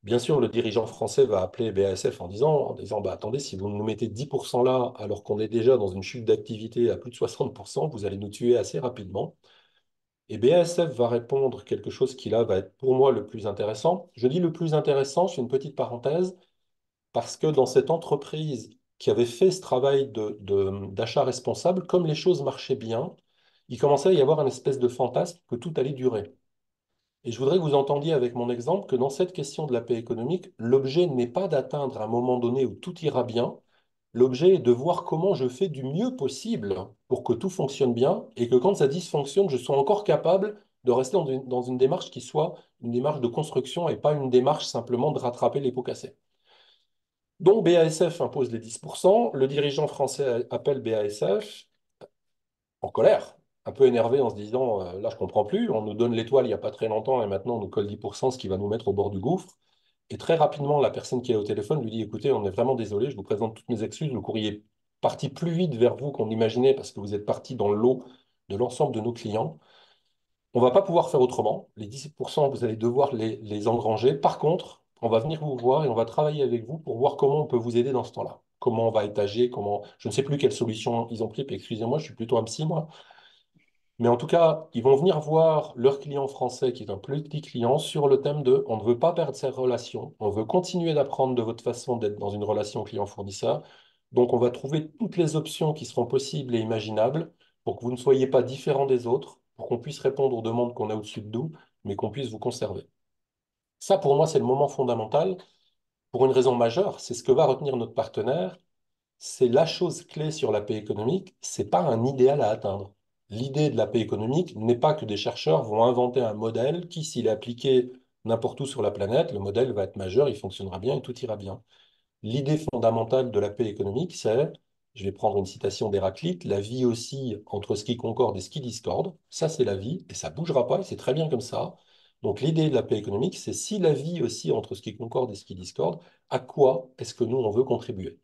Speaker 3: Bien sûr, le dirigeant français va appeler BASF en disant bah, attendez, si vous nous mettez 10% là, alors qu'on est déjà dans une chute d'activité à plus de 60%, vous allez nous tuer assez rapidement. Et BASF va répondre quelque chose qui là va être pour moi le plus intéressant. Je dis le plus intéressant, je fais une petite parenthèse, parce que dans cette entreprise qui avait fait ce travail d'achat responsable, comme les choses marchaient bien, il commençait à y avoir un espèce de fantasme que tout allait durer. Et je voudrais que vous entendiez avec mon exemple que dans cette question de la paix économique, l'objet n'est pas d'atteindre un moment donné où tout ira bien, l'objet est de voir comment je fais du mieux possible pour que tout fonctionne bien et que quand ça dysfonctionne, je sois encore capable de rester dans une démarche qui soit une démarche de construction et pas une démarche simplement de rattraper les pots cassés. Donc BASF impose les 10%, le dirigeant français appelle BASF en colère, un peu énervé en se disant là je comprends plus, on nous donne l'étoile il n'y a pas très longtemps et maintenant on nous colle 10%, ce qui va nous mettre au bord du gouffre. Et très rapidement, la personne qui est au téléphone lui dit écoutez, on est vraiment désolé, je vous présente toutes mes excuses, le courrier est parti plus vite vers vous qu'on imaginait parce que vous êtes parti dans l'eau de l'ensemble de nos clients. On ne va pas pouvoir faire autrement. Les 10%, vous allez devoir les engranger. Par contre, on va venir vous voir et on va travailler avec vous pour voir comment on peut vous aider dans ce temps-là. Comment on va étager, comment... Je ne sais plus quelle solution ils ont pris, puis excusez-moi, je suis plutôt un psy, moi. Mais en tout cas, ils vont venir voir leur client français, qui est un petit client, sur le thème de on ne veut pas perdre cette relation, on veut continuer d'apprendre de votre façon d'être dans une relation client-fournisseur. Donc, on va trouver toutes les options qui seront possibles et imaginables pour que vous ne soyez pas différents des autres, pour qu'on puisse répondre aux demandes qu'on a au-dessus de nous, mais qu'on puisse vous conserver. Ça, pour moi, c'est le moment fondamental pour une raison majeure. C'est ce que va retenir notre partenaire, c'est la chose clé sur la paix économique, c'est pas un idéal à atteindre. L'idée de la paix économique n'est pas que des chercheurs vont inventer un modèle qui, s'il est appliqué n'importe où sur la planète, le modèle va être majeur, il fonctionnera bien et tout ira bien. L'idée fondamentale de la paix économique, c'est, je vais prendre une citation d'Héraclite, la vie oscille entre ce qui concorde et ce qui discorde. Ça, c'est la vie, et ça bougera pas, et c'est très bien comme ça. Donc l'idée de la paix économique, c'est si la vie oscille entre ce qui concorde et ce qui discorde, à quoi est-ce que nous, on veut contribuer?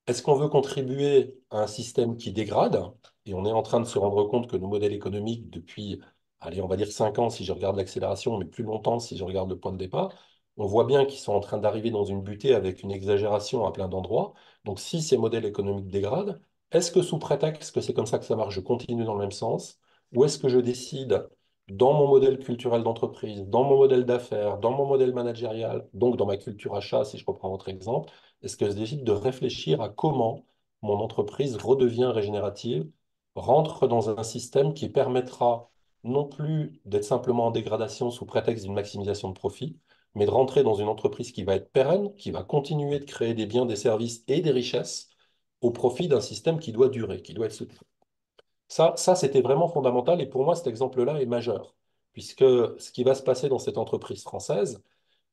Speaker 3: Est-ce qu'on veut contribuer à un système qui dégrade? Et on est en train de se rendre compte que nos modèles économiques, depuis, allez, on va dire 5 ans si je regarde l'accélération, mais plus longtemps si je regarde le point de départ, on voit bien qu'ils sont en train d'arriver dans une butée avec une exagération à plein d'endroits. Donc si ces modèles économiques dégradent, est-ce que sous prétexte que c'est comme ça que ça marche, je continue dans le même sens? Ou est-ce que je décide, dans mon modèle culturel d'entreprise, dans mon modèle d'affaires, dans mon modèle managérial, donc dans ma culture achat, si je reprends votre exemple, est-ce que je décide de réfléchir à comment mon entreprise redevient régénérative, rentre dans un système qui permettra non plus d'être simplement en dégradation sous prétexte d'une maximisation de profit, mais de rentrer dans une entreprise qui va être pérenne, qui va continuer de créer des biens, des services et des richesses au profit d'un système qui doit durer, qui doit être soutenu. Ça c'était vraiment fondamental et pour moi, cet exemple-là est majeur, puisque ce qui va se passer dans cette entreprise française,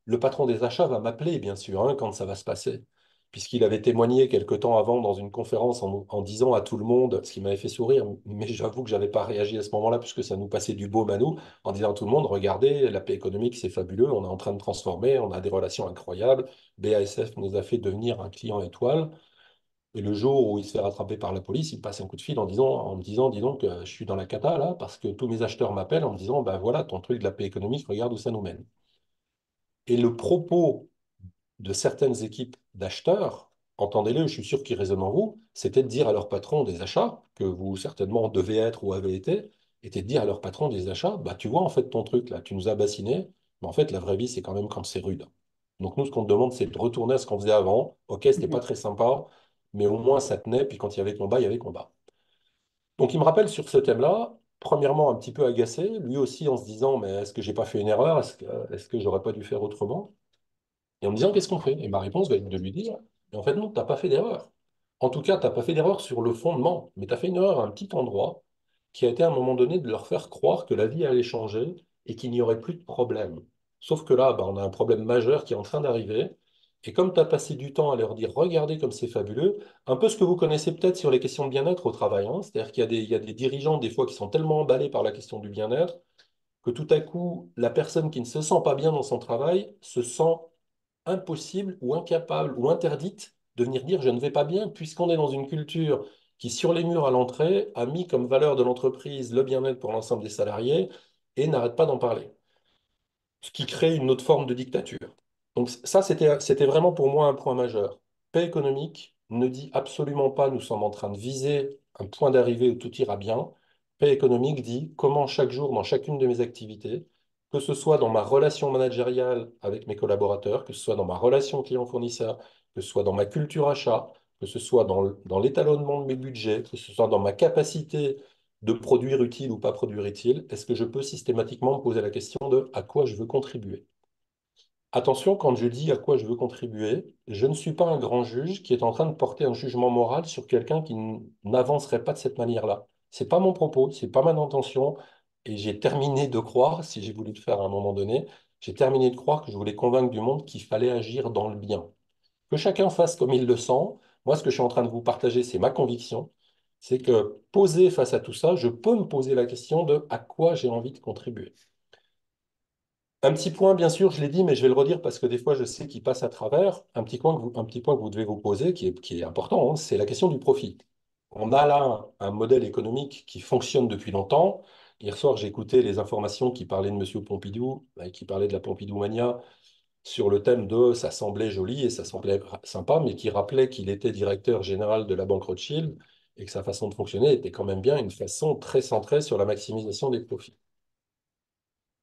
Speaker 3: le patron des achats va m'appeler, bien sûr, hein, quand ça va se passer, puisqu'il avait témoigné quelque temps avant dans une conférence en disant à tout le monde, ce qui m'avait fait sourire, mais j'avoue que je n'avais pas réagi à ce moment-là, puisque ça nous passait du baume à nous, en disant à tout le monde, regardez, la paix économique, c'est fabuleux, on est en train de transformer, on a des relations incroyables, BASF nous a fait devenir un client étoile, et le jour où il se fait rattraper par la police, il me passe un coup de fil en me disant, dis donc, je suis dans la cata là, parce que tous mes acheteurs m'appellent en me disant, ben voilà, ton truc de la paix économique, regarde où ça nous mène. Et le propos de certaines équipes d'acheteurs, entendez-le, je suis sûr qu'ils résonnent en vous, c'était de dire à leur patron des achats, que vous certainement devez être ou avez été, était de dire à leur patron des achats, bah tu vois en fait ton truc là, tu nous as bassiné, mais en fait la vraie vie c'est quand même quand c'est rude. Donc nous ce qu'on te demande c'est de retourner à ce qu'on faisait avant. Ok, c'était pas
Speaker 1: Mhm.
Speaker 3: très sympa, mais au moins ça tenait, puis quand il y avait combat, il y avait combat. Donc il me rappelle sur ce thème-là, premièrement un petit peu agacé, lui aussi en se disant, mais est-ce que j'ai pas fait une erreur? Est-ce que j'aurais pas dû faire autrement? Et en me disant, qu'est-ce qu'on fait? Et ma réponse va être de lui dire, mais en fait, non, tu n'as pas fait d'erreur. En tout cas, tu n'as pas fait d'erreur sur le fondement, mais tu as fait une erreur à un petit endroit qui a été à un moment donné de leur faire croire que la vie allait changer et qu'il n'y aurait plus de problème. Sauf que là, bah, on a un problème majeur qui est en train d'arriver. Et comme tu as passé du temps à leur dire, regardez comme c'est fabuleux, un peu ce que vous connaissez peut-être sur les questions de bien-être au travail, hein. C'est-à-dire il y a des dirigeants, des fois, qui sont tellement emballés par la question du bien-être que tout à coup, la personne qui ne se sent pas bien dans son travail se sent impossible ou incapable ou interdite de venir dire je ne vais pas bien, puisqu'on est dans une culture qui, sur les murs à l'entrée, a mis comme valeur de l'entreprise le bien-être pour l'ensemble des salariés et n'arrête pas d'en parler, ce qui crée une autre forme de dictature. Donc ça, c'était vraiment pour moi un point majeur. Paix économique ne dit absolument pas nous sommes en train de viser un point d'arrivée où tout ira bien. Paix économique dit comment chaque jour, dans chacune de mes activités, que ce soit dans ma relation managériale avec mes collaborateurs, que ce soit dans ma relation client-fournisseur, que ce soit dans ma culture achat, que ce soit dans l'étalonnement de mes budgets, que ce soit dans ma capacité de produire utile ou pas produire utile, est-ce que je peux systématiquement me poser la question de à quoi je veux contribuer? Attention, quand je dis à quoi je veux contribuer, je ne suis pas un grand juge qui est en train de porter un jugement moral sur quelqu'un qui n'avancerait pas de cette manière-là. C'est pas mon propos, c'est pas ma intention, et j'ai terminé de croire, si j'ai voulu le faire à un moment donné, j'ai terminé de croire que je voulais convaincre du monde qu'il fallait agir dans le bien. Que chacun fasse comme il le sent. Moi, ce que je suis en train de vous partager, c'est ma conviction. C'est que posé face à tout ça, je peux me poser la question de à quoi j'ai envie de contribuer. Un petit point, bien sûr, je l'ai dit, mais je vais le redire parce que des fois, je sais qu'il passe à travers. Un petit point que vous devez vous poser, qui est important, hein, c'est la question du profit. On a là un modèle économique qui fonctionne depuis longtemps. Hier soir, j'ai écouté les informations qui parlaient de M. Pompidou, qui parlaient de la Pompidou-mania sur le thème de ça semblait joli et ça semblait sympa, mais qui rappelait qu'il était directeur général de la Banque Rothschild et que sa façon de fonctionner était quand même bien une façon très centrée sur la maximisation des profits.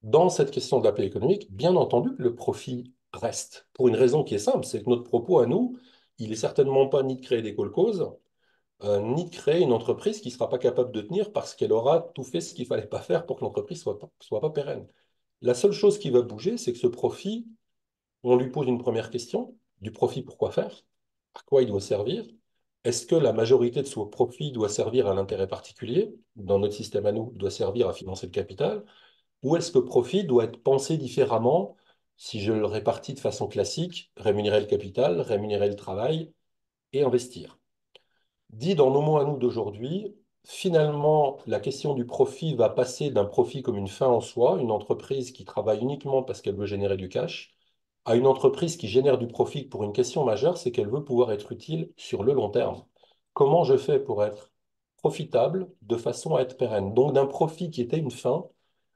Speaker 3: Dans cette question de la paix économique, bien entendu que le profit reste, pour une raison qui est simple, c'est que notre propos à nous, il est certainement pas ni de créer des kolkhozes, ni de créer une entreprise qui ne sera pas capable de tenir parce qu'elle aura tout fait ce qu'il ne fallait pas faire pour que l'entreprise soit pas pérenne. La seule chose qui va bouger, c'est que ce profit, on lui pose une première question, du profit pourquoi faire? À quoi il doit servir? Est-ce que la majorité de ce profit doit servir à l'intérêt particulier? Dans notre système à nous, doit servir à financer le capital? Ou est-ce que profit doit être pensé différemment si je le répartis de façon classique, rémunérer le capital, rémunérer le travail et investir? Dit dans nos mots à nous d'aujourd'hui, finalement, la question du profit va passer d'un profit comme une fin en soi, une entreprise qui travaille uniquement parce qu'elle veut générer du cash, à une entreprise qui génère du profit pour une question majeure, c'est qu'elle veut pouvoir être utile sur le long terme. Comment je fais pour être profitable de façon à être pérenne? Donc d'un profit qui était une fin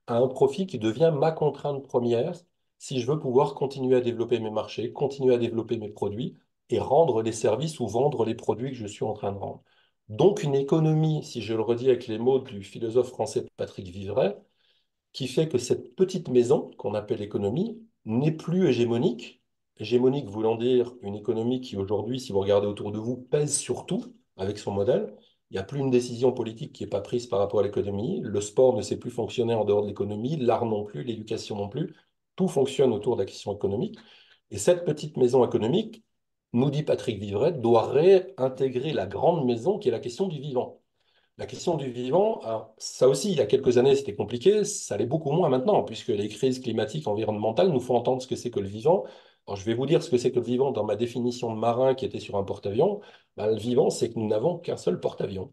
Speaker 3: à un profit qui devient ma contrainte première si je veux pouvoir continuer à développer mes marchés, continuer à développer mes produits et rendre les services ou vendre les produits que je suis en train de rendre. Donc une économie, si je le redis avec les mots du philosophe français Patrick Vivray, qui fait que cette petite maison qu'on appelle économie n'est plus hégémonique. Hégémonique voulant dire une économie qui aujourd'hui, si vous regardez autour de vous, pèse sur tout avec son modèle. Il n'y a plus une décision politique qui n'est pas prise par rapport à l'économie. Le sport ne sait plus fonctionner en dehors de l'économie, l'art non plus, l'éducation non plus. Tout fonctionne autour de la question économique. Et cette petite maison économique, nous dit Patrick Vivray, doit réintégrer la grande maison qui est la question du vivant. La question du vivant, alors, ça aussi, il y a quelques années, c'était compliqué, ça l'est beaucoup moins maintenant, puisque les crises climatiques, environnementales nous font entendre ce que c'est que le vivant. Alors, je vais vous dire ce que c'est que le vivant dans ma définition de marin qui était sur un porte-avions. Ben, le vivant, c'est que nous n'avons qu'un seul porte-avions.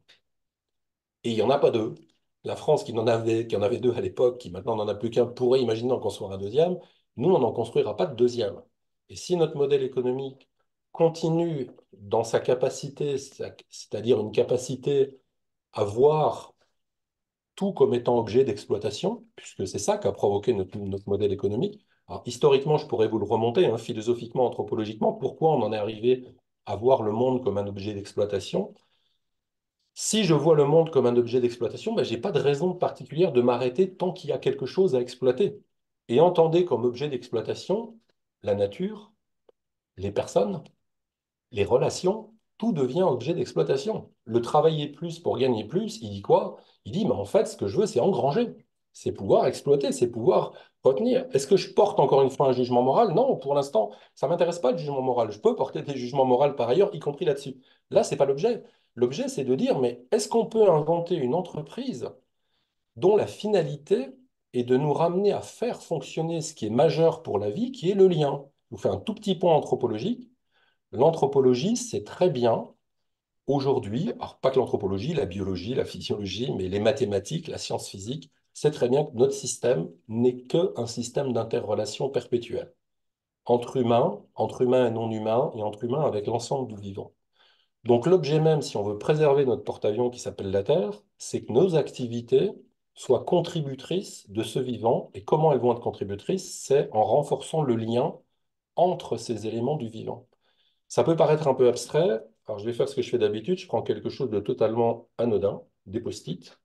Speaker 3: Et il n'y en a pas deux. La France, qui en avait deux à l'époque, qui maintenant n'en a plus qu'un, pourrait imaginer en construire un deuxième. Nous, on n'en construira pas de deuxième. Et si notre modèle économique continue dans sa capacité, c'est-à-dire une capacité à voir tout comme étant objet d'exploitation, puisque c'est ça qui a provoqué notre modèle économique. Alors, historiquement, je pourrais vous le remonter, hein, philosophiquement, anthropologiquement, pourquoi on en est arrivé à voir le monde comme un objet d'exploitation. Si je vois le monde comme un objet d'exploitation, ben, je n'ai pas de raison particulière de m'arrêter tant qu'il y a quelque chose à exploiter. Et entendez comme objet d'exploitation la nature, les personnes, les relations, tout devient objet d'exploitation. Le travailler plus pour gagner plus, il dit quoi? Il dit, mais en fait, ce que je veux, c'est engranger. C'est pouvoir exploiter, c'est pouvoir retenir. Est-ce que je porte encore une fois un jugement moral? Non, pour l'instant, ça ne m'intéresse pas le jugement moral. Je peux porter des jugements moraux par ailleurs, y compris là-dessus. Là, ce n'est pas l'objet. L'objet, c'est de dire, mais est-ce qu'on peut inventer une entreprise dont la finalité est de nous ramener à faire fonctionner ce qui est majeur pour la vie, qui est le lien? Je vous fais un tout petit point anthropologique. L'anthropologie, c'est très bien aujourd'hui, alors pas que l'anthropologie, la biologie, la physiologie, mais les mathématiques, la science physique, c'est très bien que notre système n'est qu'un système d'interrelation perpétuelle entre humains et non humains, et entre humains avec l'ensemble du vivant. Donc l'objet même, si on veut préserver notre porte-avions qui s'appelle la Terre, c'est que nos activités soient contributrices de ce vivant. Et comment elles vont être contributrices? C'est en renforçant le lien entre ces éléments du vivant. Ça peut paraître un peu abstrait. Alors, je vais faire ce que je fais d'habitude. Je prends quelque chose de totalement anodin, des post-it.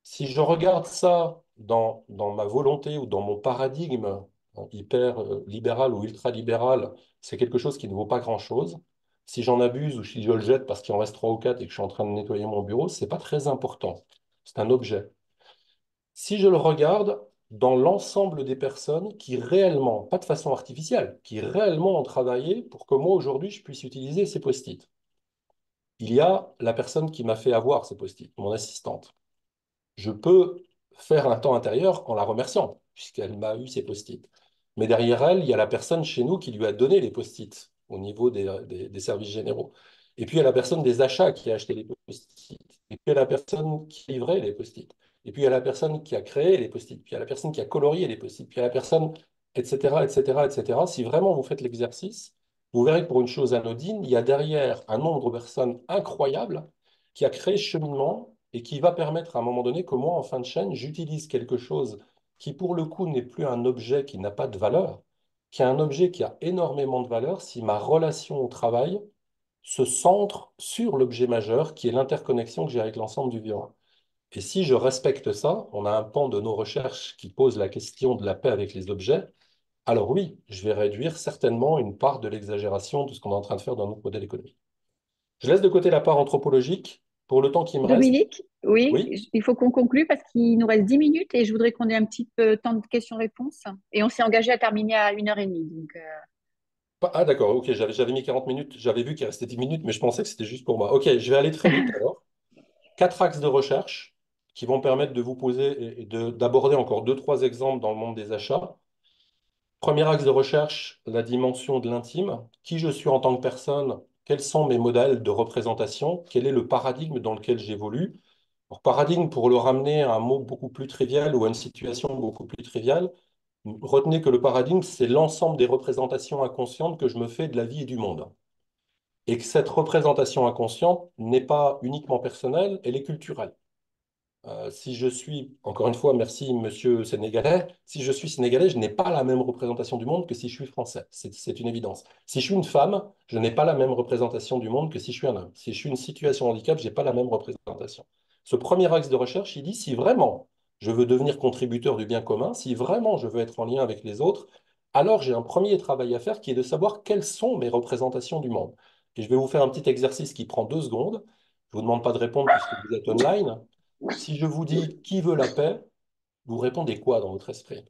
Speaker 3: Si je regarde ça dans ma volonté ou dans mon paradigme hyper libéral ou ultra libéral, c'est quelque chose qui ne vaut pas grand-chose. Si j'en abuse ou si je le jette parce qu'il en reste 3 ou 4 et que je suis en train de nettoyer mon bureau, c'est pas très important. C'est un objet. Si je le regarde dans l'ensemble des personnes qui réellement, pas de façon artificielle, qui réellement ont travaillé pour que moi aujourd'hui je puisse utiliser ces post-it. Il y a la personne qui m'a fait avoir ces post-it, mon assistante. Je peux faire un temps intérieur en la remerciant, puisqu'elle m'a eu ces post-it. Mais derrière elle, il y a la personne chez nous qui lui a donné les post-it au niveau des services généraux. Et puis il y a la personne des achats qui a acheté les post-it. Et puis il y a la personne qui livrait les post-it. Et puis il y a la personne qui a créé les post-it. Puis il y a la personne qui a colorié les post-it. Puis il y a la personne, etc., etc., etc. Si vraiment vous faites l'exercice, vous verrez que pour une chose anodine, il y a derrière un nombre de personnes incroyable qui a créé ce cheminement et qui va permettre à un moment donné que moi, en fin de chaîne, j'utilise quelque chose qui, pour le coup, n'est plus un objet qui n'a pas de valeur, qui est un objet qui a énormément de valeur si ma relation au travail se centre sur l'objet majeur, qui est l'interconnexion que j'ai avec l'ensemble du vivant. Et si je respecte ça, on a un pan de nos recherches qui pose la question de la paix avec les objets, alors oui, je vais réduire certainement une part de l'exagération de ce qu'on est en train de faire dans notre modèle économique. Je laisse de côté la part anthropologique. Pour le temps qui me reste,
Speaker 1: Dominique, oui,
Speaker 3: oui.
Speaker 1: il faut qu'on conclue parce qu'il nous reste 10 minutes et je voudrais qu'on ait un petit peu temps de questions-réponses. Et on s'est engagé à terminer à 1h30. Donc,
Speaker 3: Ah d'accord, ok, j'avais mis 40 minutes, j'avais vu qu'il restait 10 minutes, mais je pensais que c'était juste pour moi. Ok, je vais aller très vite alors. 4 axes de recherche qui vont permettre de vous poser et d'aborder encore deux, trois exemples dans le monde des achats. Premier axe de recherche, la dimension de l'intime. Qui je suis en tant que personne? Quels sont mes modèles de représentation? Quel est le paradigme dans lequel j'évolue? Alors, paradigme, pour le ramener à un mot beaucoup plus trivial ou à une situation beaucoup plus triviale, retenez que le paradigme, c'est l'ensemble des représentations inconscientes que je me fais de la vie et du monde. Et que cette représentation inconsciente n'est pas uniquement personnelle, elle est culturelle. Si je suis, encore une fois, merci monsieur sénégalais, si je suis sénégalais, je n'ai pas la même représentation du monde que si je suis français. C'est une évidence. Si je suis une femme, je n'ai pas la même représentation du monde que si je suis un homme. Si je suis une situation de handicap, je n'ai pas la même représentation. Ce premier axe de recherche, il dit si vraiment je veux devenir contributeur du bien commun, si vraiment je veux être en lien avec les autres, alors j'ai un premier travail à faire qui est de savoir quelles sont mes représentations du monde. Et je vais vous faire un petit exercice qui prend 2 secondes. Je ne vous demande pas de répondre puisque vous êtes online. Si je vous dis qui veut la paix, vous répondez quoi dans votre esprit?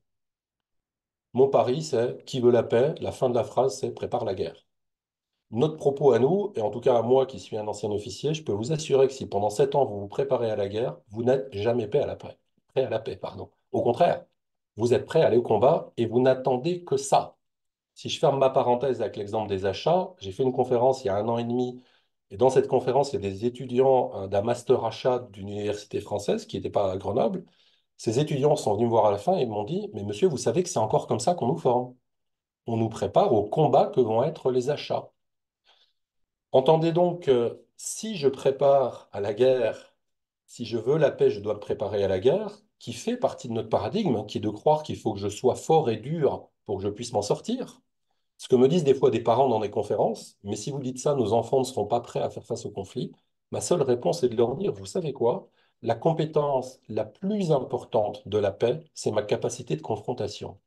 Speaker 3: Mon pari, c'est qui veut la paix? La fin de la phrase, c'est prépare la guerre. Notre propos à nous, et en tout cas à moi qui suis un ancien officier, je peux vous assurer que si pendant 7 ans vous vous préparez à la guerre, vous n'êtes jamais prêt à la paix. Prêt à la paix, pardon. Au contraire, vous êtes prêt à aller au combat et vous n'attendez que ça. Si je ferme ma parenthèse avec l'exemple des achats, j'ai fait une conférence il y a 1 an et demi, et dans cette conférence, il y a des étudiants d'un master achat d'une université française qui n'était pas à Grenoble. Ces étudiants sont venus me voir à la fin et m'ont dit, mais monsieur, vous savez que c'est encore comme ça qu'on nous forme. On nous prépare au combat que vont être les achats. Entendez donc que si je prépare à la guerre, si je veux la paix, je dois me préparer à la guerre, qui fait partie de notre paradigme, qui est de croire qu'il faut que je sois fort et dur pour que je puisse m'en sortir. Ce que me disent des fois des parents dans des conférences, mais si vous dites ça, nos enfants ne seront pas prêts à faire face au conflit. Ma seule réponse est de leur dire, vous savez quoi? La compétence la plus importante de la paix, c'est ma capacité de confrontation.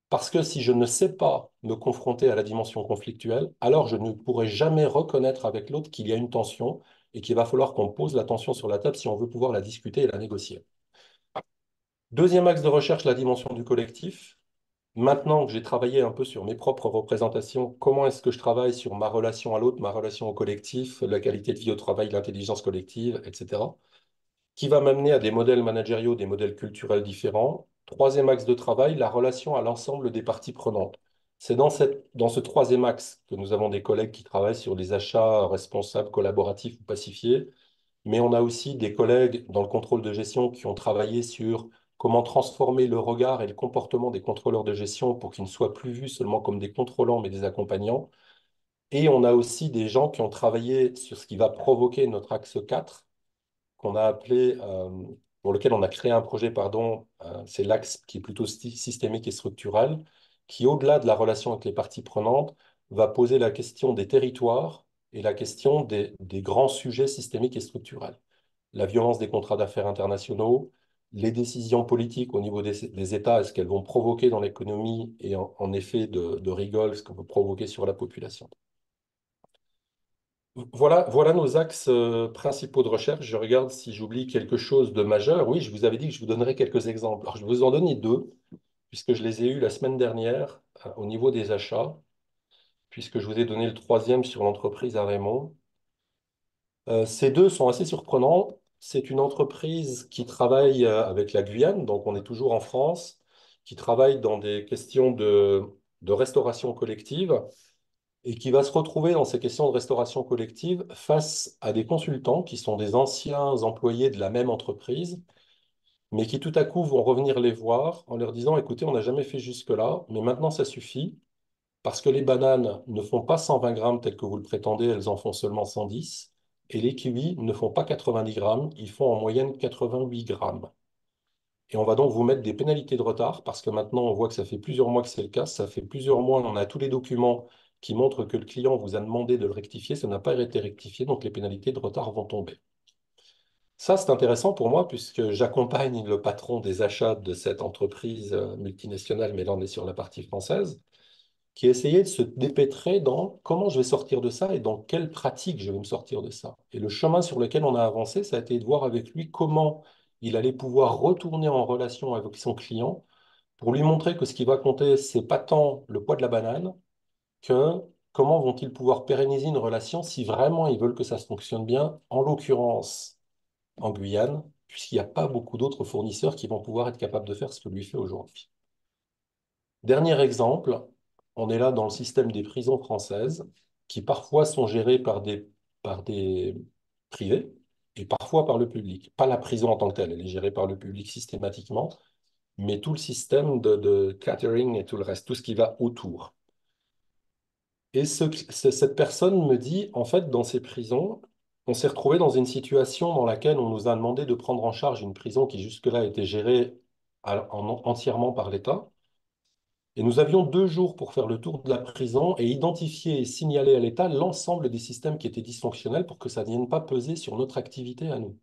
Speaker 3: Parce que si je ne sais pas me confronter à la dimension conflictuelle, alors je ne pourrai jamais reconnaître avec l'autre qu'il y a une tension et qu'il va falloir qu'on pose la tension sur la table si on veut pouvoir la discuter et la négocier. Deuxième axe de recherche, la dimension du collectif. Maintenant que j'ai travaillé un peu sur mes propres représentations, comment est-ce que je travaille sur ma relation à l'autre, ma relation au collectif, la qualité de vie au travail, l'intelligence collective, etc., qui va m'amener à des modèles managériaux, des modèles culturels différents. Troisième axe de travail, la relation à l'ensemble des parties prenantes. C'est dans ce troisième axe que nous avons des collègues qui travaillent sur les achats responsables, collaboratifs ou pacifiés, mais on a aussi des collègues dans le contrôle de gestion qui ont travaillé sur comment transformer le regard et le comportement des contrôleurs de gestion pour qu'ils ne soient plus vus seulement comme des contrôlants, mais des accompagnants. Et on a aussi des gens qui ont travaillé sur ce qui va provoquer notre axe 4, qu'on a appelé, pour lequel on a créé un projet, pardon, c'est l'axe qui est plutôt systémique et structurel, qui, au-delà de la relation avec les parties prenantes, va poser la question des territoires et la question des grands sujets systémiques et structurels. La violence des contrats d'affaires internationaux, les décisions politiques au niveau des États, est-ce qu'elles vont provoquer dans l'économie et en effet de rigole, ce qu'on peut provoquer sur la population. Voilà nos axes principaux de recherche. Je regarde si j'oublie quelque chose de majeur. Oui, je vous avais dit que je vous donnerais quelques exemples. Alors, je vais vous en donner deux, puisque je les ai eus la semaine dernière au niveau des achats, puisque je vous ai donné le troisième sur l'entreprise à Raymond. Ces deux sont assez surprenants. C'est une entreprise qui travaille avec la Guyane, donc on est toujours en France, qui travaille dans des questions de restauration collective et qui va se retrouver dans ces questions de restauration collective face à des consultants qui sont des anciens employés de la même entreprise, mais qui tout à coup vont revenir les voir en leur disant, écoutez, on n'a jamais fait jusque-là, mais maintenant ça suffit, parce que les bananes ne font pas 120 grammes tel que vous le prétendez, elles en font seulement 110, et les kiwis ne font pas 90 grammes, ils font en moyenne 88 grammes. Et on va donc vous mettre des pénalités de retard parce que maintenant, on voit que ça fait plusieurs mois que c'est le cas. Ça fait plusieurs mois, on a tous les documents qui montrent que le client vous a demandé de le rectifier. Ça n'a pas été rectifié, donc les pénalités de retard vont tomber. Ça, c'est intéressant pour moi puisque j'accompagne le patron des achats de cette entreprise multinationale, mais là, on est sur la partie française, qui essayait de se dépêtrer dans comment je vais sortir de ça et dans quelle pratique je vais me sortir de ça. Et le chemin sur lequel on a avancé, ça a été de voir avec lui comment il allait pouvoir retourner en relation avec son client pour lui montrer que ce qui va compter, c'est pas tant le poids de la banane que comment vont-ils pouvoir pérenniser une relation si vraiment ils veulent que ça fonctionne bien, en l'occurrence en Guyane, puisqu'il n'y a pas beaucoup d'autres fournisseurs qui vont pouvoir être capables de faire ce que lui fait aujourd'hui. Dernier exemple, on est là dans le système des prisons françaises, qui parfois sont gérées par des privés et parfois par le public. Pas la prison en tant que telle, elle est gérée par le public systématiquement, mais tout le système de catering et tout le reste, tout ce qui va autour. Et cette personne me dit, en fait, dans ces prisons, on s'est retrouvé dans une situation dans laquelle on nous a demandé de prendre en charge une prison qui jusque-là était gérée entièrement par l'État. Et nous avions 2 jours pour faire le tour de la prison et identifier et signaler à l'État l'ensemble des systèmes qui étaient dysfonctionnels pour que ça ne vienne pas peser sur notre activité à nous.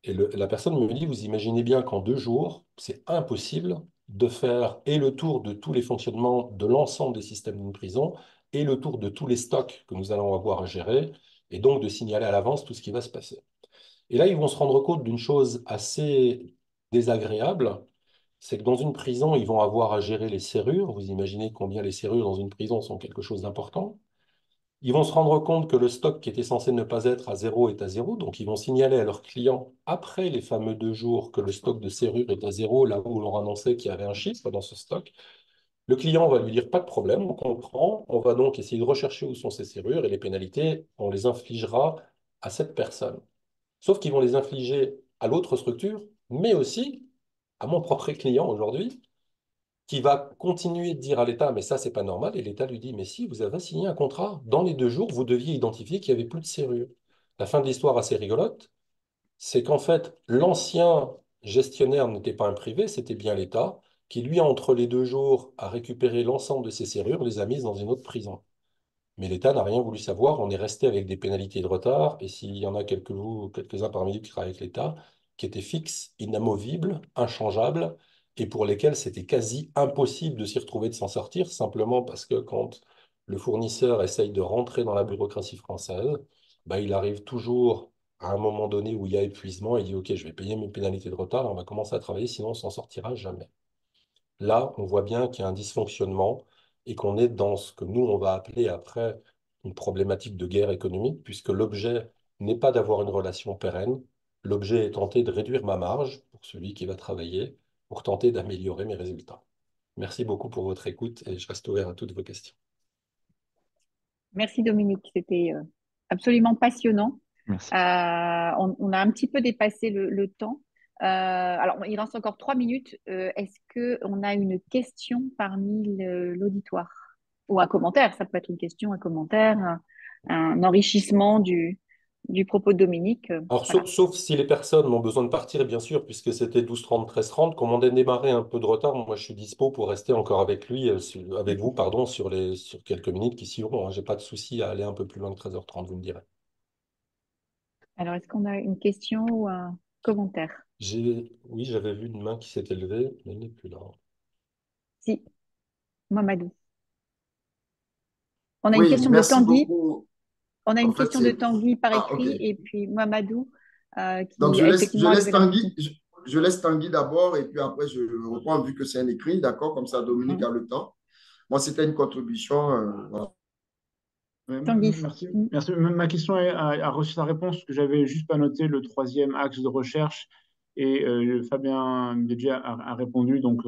Speaker 3: Et la personne me dit, vous imaginez bien qu'en 2 jours, c'est impossible de faire et le tour de tous les fonctionnements de l'ensemble des systèmes d'une prison et le tour de tous les stocks que nous allons avoir à gérer et donc de signaler à l'avance tout ce qui va se passer. Et là, ils vont se rendre compte d'une chose assez désagréable, c'est que dans une prison, ils vont avoir à gérer les serrures. Vous imaginez combien les serrures dans une prison sont quelque chose d'important. Ils vont se rendre compte que le stock qui était censé ne pas être à zéro est à zéro. Donc, ils vont signaler à leurs clients, après les fameux 2 jours, que le stock de serrures est à zéro, là où on leur annonçait qu'il y avait un chiffre dans ce stock. Le client va lui dire, pas de problème, on comprend. On va donc essayer de rechercher où sont ces serrures et les pénalités, on les infligera à cette personne. Sauf qu'ils vont les infliger à l'autre structure, mais aussi à mon propre client aujourd'hui, qui va continuer de dire à l'État, mais ça, c'est pas normal. Et l'État lui dit, mais si, vous avez signé un contrat. Dans les 2 jours, vous deviez identifier qu'il n'y avait plus de serrure. La fin de l'histoire assez rigolote, c'est qu'en fait, l'ancien gestionnaire n'était pas un privé, c'était bien l'État, qui lui, entre les 2 jours, a récupéré l'ensemble de ses serrures, les a mises dans une autre prison. Mais l'État n'a rien voulu savoir, on est resté avec des pénalités de retard, et s'il y en a quelques-uns parmi vous qui travaillent avec l'État, qui étaient fixes, inamovibles, inchangeables, et pour lesquels c'était quasi impossible de s'y retrouver, de s'en sortir, simplement parce que quand le fournisseur essaye de rentrer dans la bureaucratie française, bah, il arrive toujours à un moment donné où il y a épuisement, et il dit, OK, je vais payer mes pénalités de retard, et on va commencer à travailler, sinon on s'en sortira jamais. Là, on voit bien qu'il y a un dysfonctionnement et qu'on est dans ce que nous, on va appeler après une problématique de guerre économique, puisque l'objet n'est pas d'avoir une relation pérenne, l'objet est tenter de réduire ma marge pour celui qui va travailler, pour tenter d'améliorer mes résultats. Merci beaucoup pour votre écoute et je reste ouvert à toutes vos questions.
Speaker 1: Merci Dominique, c'était absolument passionnant.
Speaker 2: Merci.
Speaker 1: On a un petit peu dépassé le temps. Alors, il reste encore 3 minutes. Est-ce qu'on a une question parmi l'auditoire? Ou un commentaire, ça peut être une question, un commentaire, un enrichissement du propos de Dominique.
Speaker 3: Alors,
Speaker 1: Voilà.
Speaker 3: sauf si les personnes ont besoin de partir, bien sûr, puisque c'était 12h30, 13h30, comme on a démarré un peu de retard, moi je suis dispo pour rester encore avec lui, avec vous, pardon, sur quelques minutes qui suivront, hein. J'ai pas de souci à aller un peu plus loin que 13h30, vous me direz.
Speaker 1: Alors, est-ce qu'on a une question ou un commentaire?
Speaker 3: Oui, j'avais vu une main qui s'était levée, mais elle n'est plus là.
Speaker 1: Si, Mamadou. On a une
Speaker 4: Oui,
Speaker 1: question de
Speaker 4: merci
Speaker 1: Tanguy.
Speaker 4: beaucoup.
Speaker 1: On a
Speaker 4: En
Speaker 1: une
Speaker 4: fait,
Speaker 1: question de
Speaker 4: c'est...
Speaker 1: Tanguy par
Speaker 4: Ah, OK.
Speaker 1: écrit et puis Mamadou
Speaker 4: Donc,
Speaker 1: qui a
Speaker 4: je
Speaker 1: effectivement
Speaker 4: laisse
Speaker 1: levé la
Speaker 4: Tanguy,
Speaker 1: question.
Speaker 4: je laisse Tanguy d'abord et puis après, je reprends vu que c'est un écrit, d'accord? Comme ça, Dominique
Speaker 1: Mm.
Speaker 4: a le temps. Moi, c'était une contribution. Voilà.
Speaker 1: Tanguy.
Speaker 5: Merci.
Speaker 1: Mm.
Speaker 5: Merci. Ma question a reçu sa réponse, parce que j'avais juste pas noté le troisième axe de recherche et Fabien déjà a répondu, donc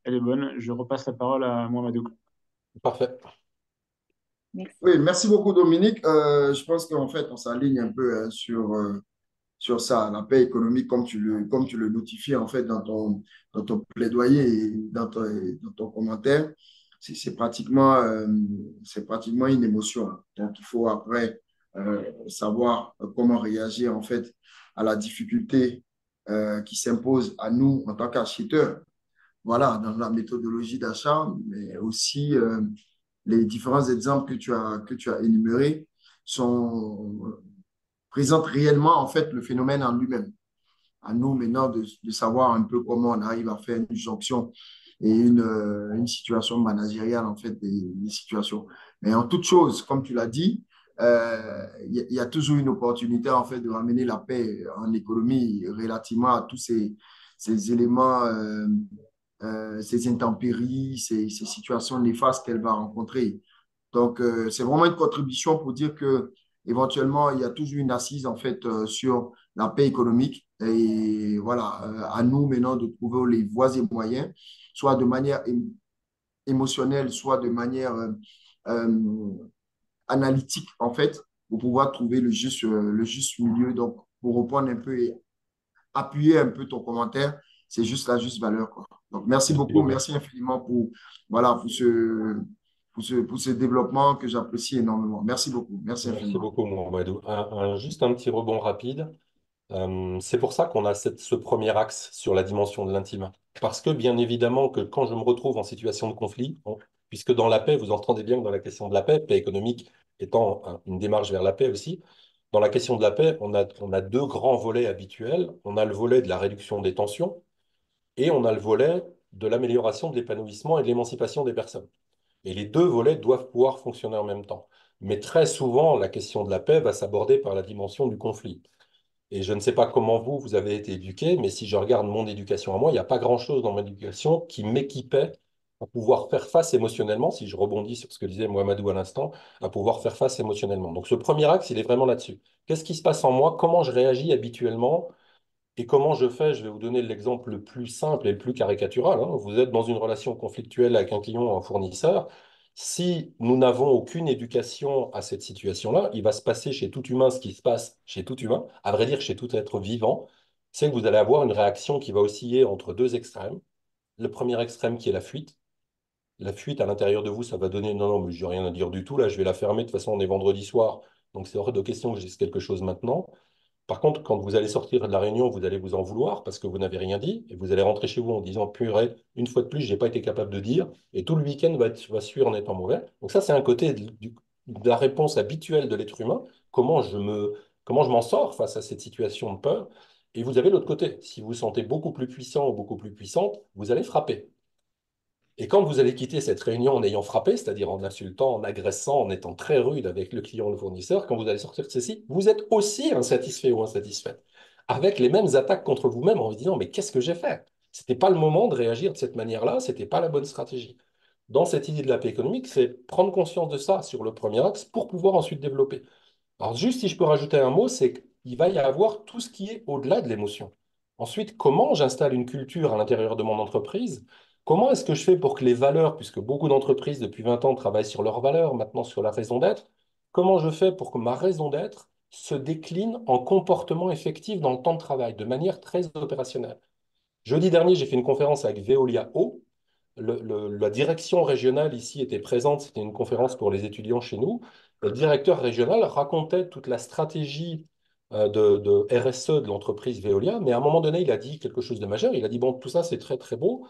Speaker 5: elle est bonne. Je repasse la parole à Mohamedou.
Speaker 3: Parfait.
Speaker 1: Merci.
Speaker 4: Oui, merci beaucoup, Dominique. Je pense qu'en fait, on s'aligne un peu sur ça, la paix économique, comme tu le notifies en fait dans ton plaidoyer et dans ton commentaire. C'est pratiquement une émotion. Donc, il faut après savoir comment réagir en fait à la difficulté qui s'impose à nous en tant qu'architecteurs. Voilà, dans la méthodologie d'achat, mais aussi les différents exemples que tu as énumérés sont, présentent réellement en fait le phénomène en lui-même. À nous maintenant de savoir un peu comment on arrive à faire une jonction et une situation managériale en fait des situations. Mais en toute chose, comme tu l'as dit, y a toujours une opportunité en fait de ramener la paix en économie relativement à tous ces éléments, ces intempéries, ces situations néfastes qu'elle va rencontrer. Donc, c'est vraiment une contribution pour dire que éventuellement, il y a toujours une assise en fait sur la paix économique. Et voilà, à nous maintenant de trouver les voies et moyens, soit de manière émotionnelle, soit de manière euh, analytique en fait, pour pouvoir trouver le juste milieu. Donc, pour reprendre un peu et appuyer un peu ton commentaire, c'est juste la juste valeur, quoi. Donc, merci
Speaker 3: Merci
Speaker 4: beaucoup,
Speaker 3: beaucoup.
Speaker 4: merci infiniment voilà, pour ce développement que j'apprécie énormément. Merci beaucoup, merci
Speaker 3: Merci
Speaker 4: infiniment.
Speaker 3: beaucoup, Mohamedou. Juste un petit rebond rapide. C'est pour ça qu'on a ce premier axe sur la dimension de l'intime. Parce que bien évidemment que quand je me retrouve en situation de conflit, puisque dans la paix, vous entendez bien que dans la question de la paix économique étant une démarche vers la paix aussi, dans la question de la paix, on a deux grands volets habituels. On a le volet de la réduction des tensions et on a le volet de l'amélioration de l'épanouissement et de l'émancipation des personnes. Et les deux volets doivent pouvoir fonctionner en même temps. Mais très souvent, la question de la paix va s'aborder par la dimension du conflit. Et je ne sais pas comment vous avez été éduqué, mais si je regarde mon éducation à moi, il n'y a pas grand-chose dans mon éducation qui m'équipait à pouvoir faire face émotionnellement, si je rebondis sur ce que disait Mohamedou à l'instant, à pouvoir faire face émotionnellement. Donc ce premier axe, il est vraiment là-dessus. Qu'est-ce qui se passe en moi? Comment je réagis habituellement? Et comment je fais? Je vais vous donner l'exemple le plus simple et le plus caricatural, hein. Vous êtes dans une relation conflictuelle avec un client ou un fournisseur. Si nous n'avons aucune éducation à cette situation-là, il va se passer chez tout humain ce qui se passe chez tout humain, à vrai dire chez tout être vivant, c'est que vous allez avoir une réaction qui va osciller entre deux extrêmes. Le premier extrême qui est la fuite. La fuite à l'intérieur de vous, ça va donner non, non, mais je n'ai rien à dire du tout, là, je vais la fermer. De toute façon, on est vendredi soir, donc c'est hors de question que je dise quelque chose maintenant. Par contre, quand vous allez sortir de la réunion, vous allez vous en vouloir parce que vous n'avez rien dit et vous allez rentrer chez vous en disant purée, une fois de plus, je n'ai pas été capable de dire et tout le week-end va suivre en étant mauvais. Donc ça, c'est un côté de la réponse habituelle de l'être humain. Comment je m'en sors face à cette situation de peur? Et vous avez l'autre côté. Si vous vous sentez beaucoup plus puissant ou beaucoup plus puissante, vous allez frapper. Et quand vous allez quitter cette réunion en ayant frappé, c'est-à-dire en insultant, en agressant, en étant très rude avec le client ou le fournisseur, quand vous allez sortir de ceci, vous êtes aussi insatisfait ou insatisfait, avec les mêmes attaques contre vous-même en vous disant, mais qu'est-ce que j'ai fait? C'était pas le moment de réagir de cette manière-là, c'était pas la bonne stratégie. Dans cette idée de la paix économique, c'est prendre conscience de ça sur le premier axe pour pouvoir ensuite développer. Alors juste si je peux rajouter un mot, c'est qu'il va y avoir tout ce qui est au-delà de l'émotion. Ensuite, comment j'installe une culture à l'intérieur de mon entreprise? Comment est-ce que je fais pour que les valeurs, puisque beaucoup d'entreprises depuis 20 ans travaillent sur leurs valeurs, maintenant sur la raison d'être, comment je fais pour que ma raison d'être se décline en comportement effectif dans le temps de travail, de manière très opérationnelle? Jeudi dernier, j'ai fait une conférence avec Veolia Eau. La direction régionale ici était présente, c'était une conférence pour les étudiants chez nous. Le directeur régional racontait toute la stratégie de RSE de l'entreprise Veolia, mais à un moment donné, il a dit quelque chose de majeur. Il a dit, bon, tout ça, c'est très, très beau.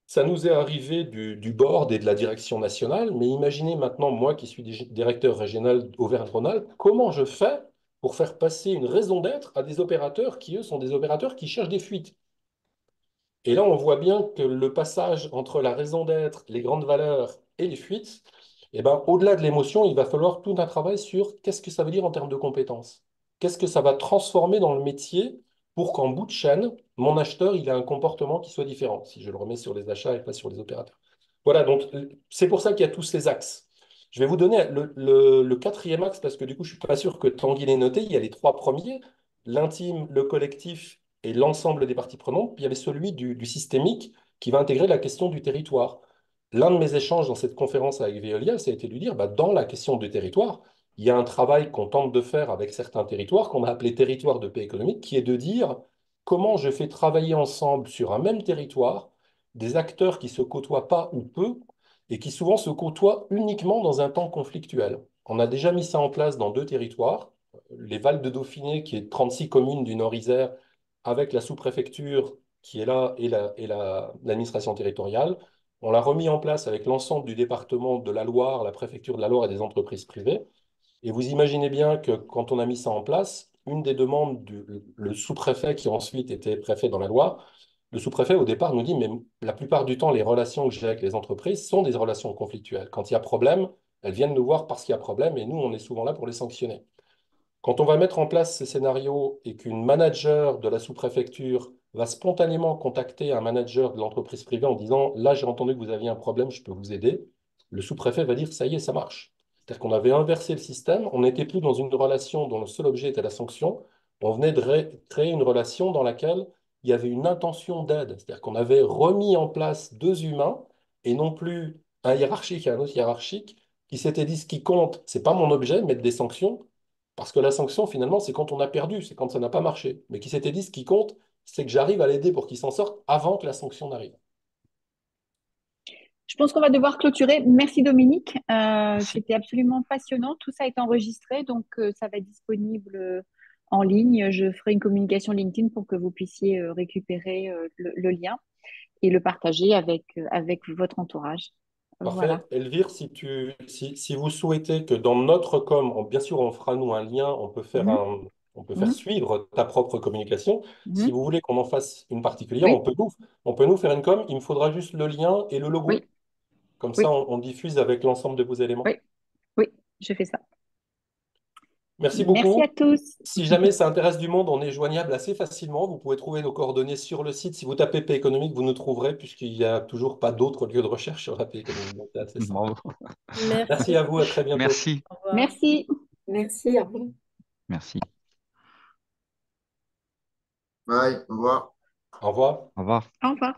Speaker 3: Ça nous est arrivé du board et de la direction nationale, mais imaginez maintenant, moi qui suis directeur régional Auvergne-Rhône-Alpes, comment je fais pour faire passer une raison d'être à des opérateurs qui, eux, sont des opérateurs qui cherchent des fuites. Et là, on voit bien que le passage entre la raison d'être, les grandes valeurs et les fuites, Et ben, au-delà de l'émotion, il va falloir tout un travail sur qu'est-ce que ça veut dire en termes de compétences. Qu'est-ce que ça va transformer dans le métier pour qu'en bout de chaîne, mon acheteur, il ait un comportement qui soit différent, si je le remets sur les achats et pas sur les opérateurs. Voilà, donc c'est pour ça qu'il y a tous ces axes. Je vais vous donner le quatrième axe parce que du coup, je ne suis pas sûr que Tanguy l'ait noté. Il y a les trois premiers, l'intime, le collectif et l'ensemble des parties prenantes. Puis il y avait celui du systémique qui va intégrer la question du territoire. L'un de mes échanges dans cette conférence avec Veolia, ça a été de lui dire, bah, dans la question du territoire, il y a un travail qu'on tente de faire avec certains territoires, qu'on a appelé territoire de paix économique, qui est de dire comment je fais travailler ensemble sur un même territoire des acteurs qui se côtoient pas ou peu, et qui souvent se côtoient uniquement dans un temps conflictuel. On a déjà mis ça en place dans deux territoires, les Vals de Dauphiné, qui est 36 communes du Nord-Isère, avec la sous-préfecture qui est là et l'administration territoriale. On l'a remis en place avec l'ensemble du département de la Loire, la préfecture de la Loire et des entreprises privées. Et vous imaginez bien que quand on a mis ça en place, une des demandes du le sous-préfet, qui ensuite était préfet dans la Loire, le sous-préfet au départ nous dit, mais la plupart du temps, les relations que j'ai avec les entreprises sont des relations conflictuelles. Quand il y a problème, elles viennent nous voir parce qu'il y a problème et nous, on est souvent là pour les sanctionner. Quand on va mettre en place ces scénarios et qu'une manager de la sous-préfecture va spontanément contacter un manager de l'entreprise privée en disant, là, j'ai entendu que vous aviez un problème, je peux vous aider, le sous-préfet va dire, ça y est, ça marche. C'est-à-dire qu'on avait inversé le système, on n'était plus dans une relation dont le seul objet était la sanction, on venait de créer une relation dans laquelle il y avait une intention d'aide. C'est-à-dire qu'on avait remis en place deux humains et non plus un hiérarchique et un autre hiérarchique qui s'étaient dit, ce qui compte, c'est pas mon objet, mettre des sanctions, parce que la sanction, finalement, c'est quand on a perdu, c'est quand ça n'a pas marché. Mais qui s'était dit, ce qui compte, c'est que j'arrive à l'aider pour qu'il s'en sorte avant que la sanction n'arrive.
Speaker 1: Je pense qu'on va devoir clôturer. Merci Dominique.
Speaker 2: Merci.
Speaker 1: C'était absolument passionnant. Tout ça est enregistré, donc ça va être disponible en ligne. Je ferai une communication LinkedIn pour que vous puissiez récupérer le lien et le partager avec votre entourage. Voilà.
Speaker 3: Parfait. Elvire, si vous souhaitez que dans notre com, bien sûr, on fera nous un lien,
Speaker 1: Mhm,
Speaker 3: on peut faire
Speaker 1: mhm,
Speaker 3: suivre ta propre communication. Si
Speaker 1: mhm.
Speaker 3: vous voulez qu'on en fasse une particulière,
Speaker 1: Oui,
Speaker 3: on peut nous faire une com. Il me faudra juste le lien et le logo.
Speaker 1: oui,
Speaker 3: Comme ça,
Speaker 1: oui,
Speaker 3: on diffuse avec l'ensemble de vos éléments.
Speaker 1: oui, oui, je fais ça.
Speaker 3: Merci
Speaker 1: Merci à
Speaker 3: beaucoup.
Speaker 1: tous.
Speaker 3: Si jamais ça intéresse du monde, on est joignable assez facilement. Vous pouvez trouver nos coordonnées sur le site. Si vous tapez paix économique, vous nous trouverez, puisqu'il n'y a toujours pas d'autres lieux de recherche sur la paix économique. Donc, c'est assez simple.
Speaker 2: Bravo.
Speaker 3: Merci
Speaker 6: Merci.
Speaker 3: à vous, à très bientôt.
Speaker 2: Merci.
Speaker 6: Au revoir.
Speaker 1: Merci.
Speaker 6: Merci. Au revoir.
Speaker 2: Merci.
Speaker 4: Bye, au revoir.
Speaker 3: Au revoir.
Speaker 2: Au revoir.
Speaker 1: Au revoir.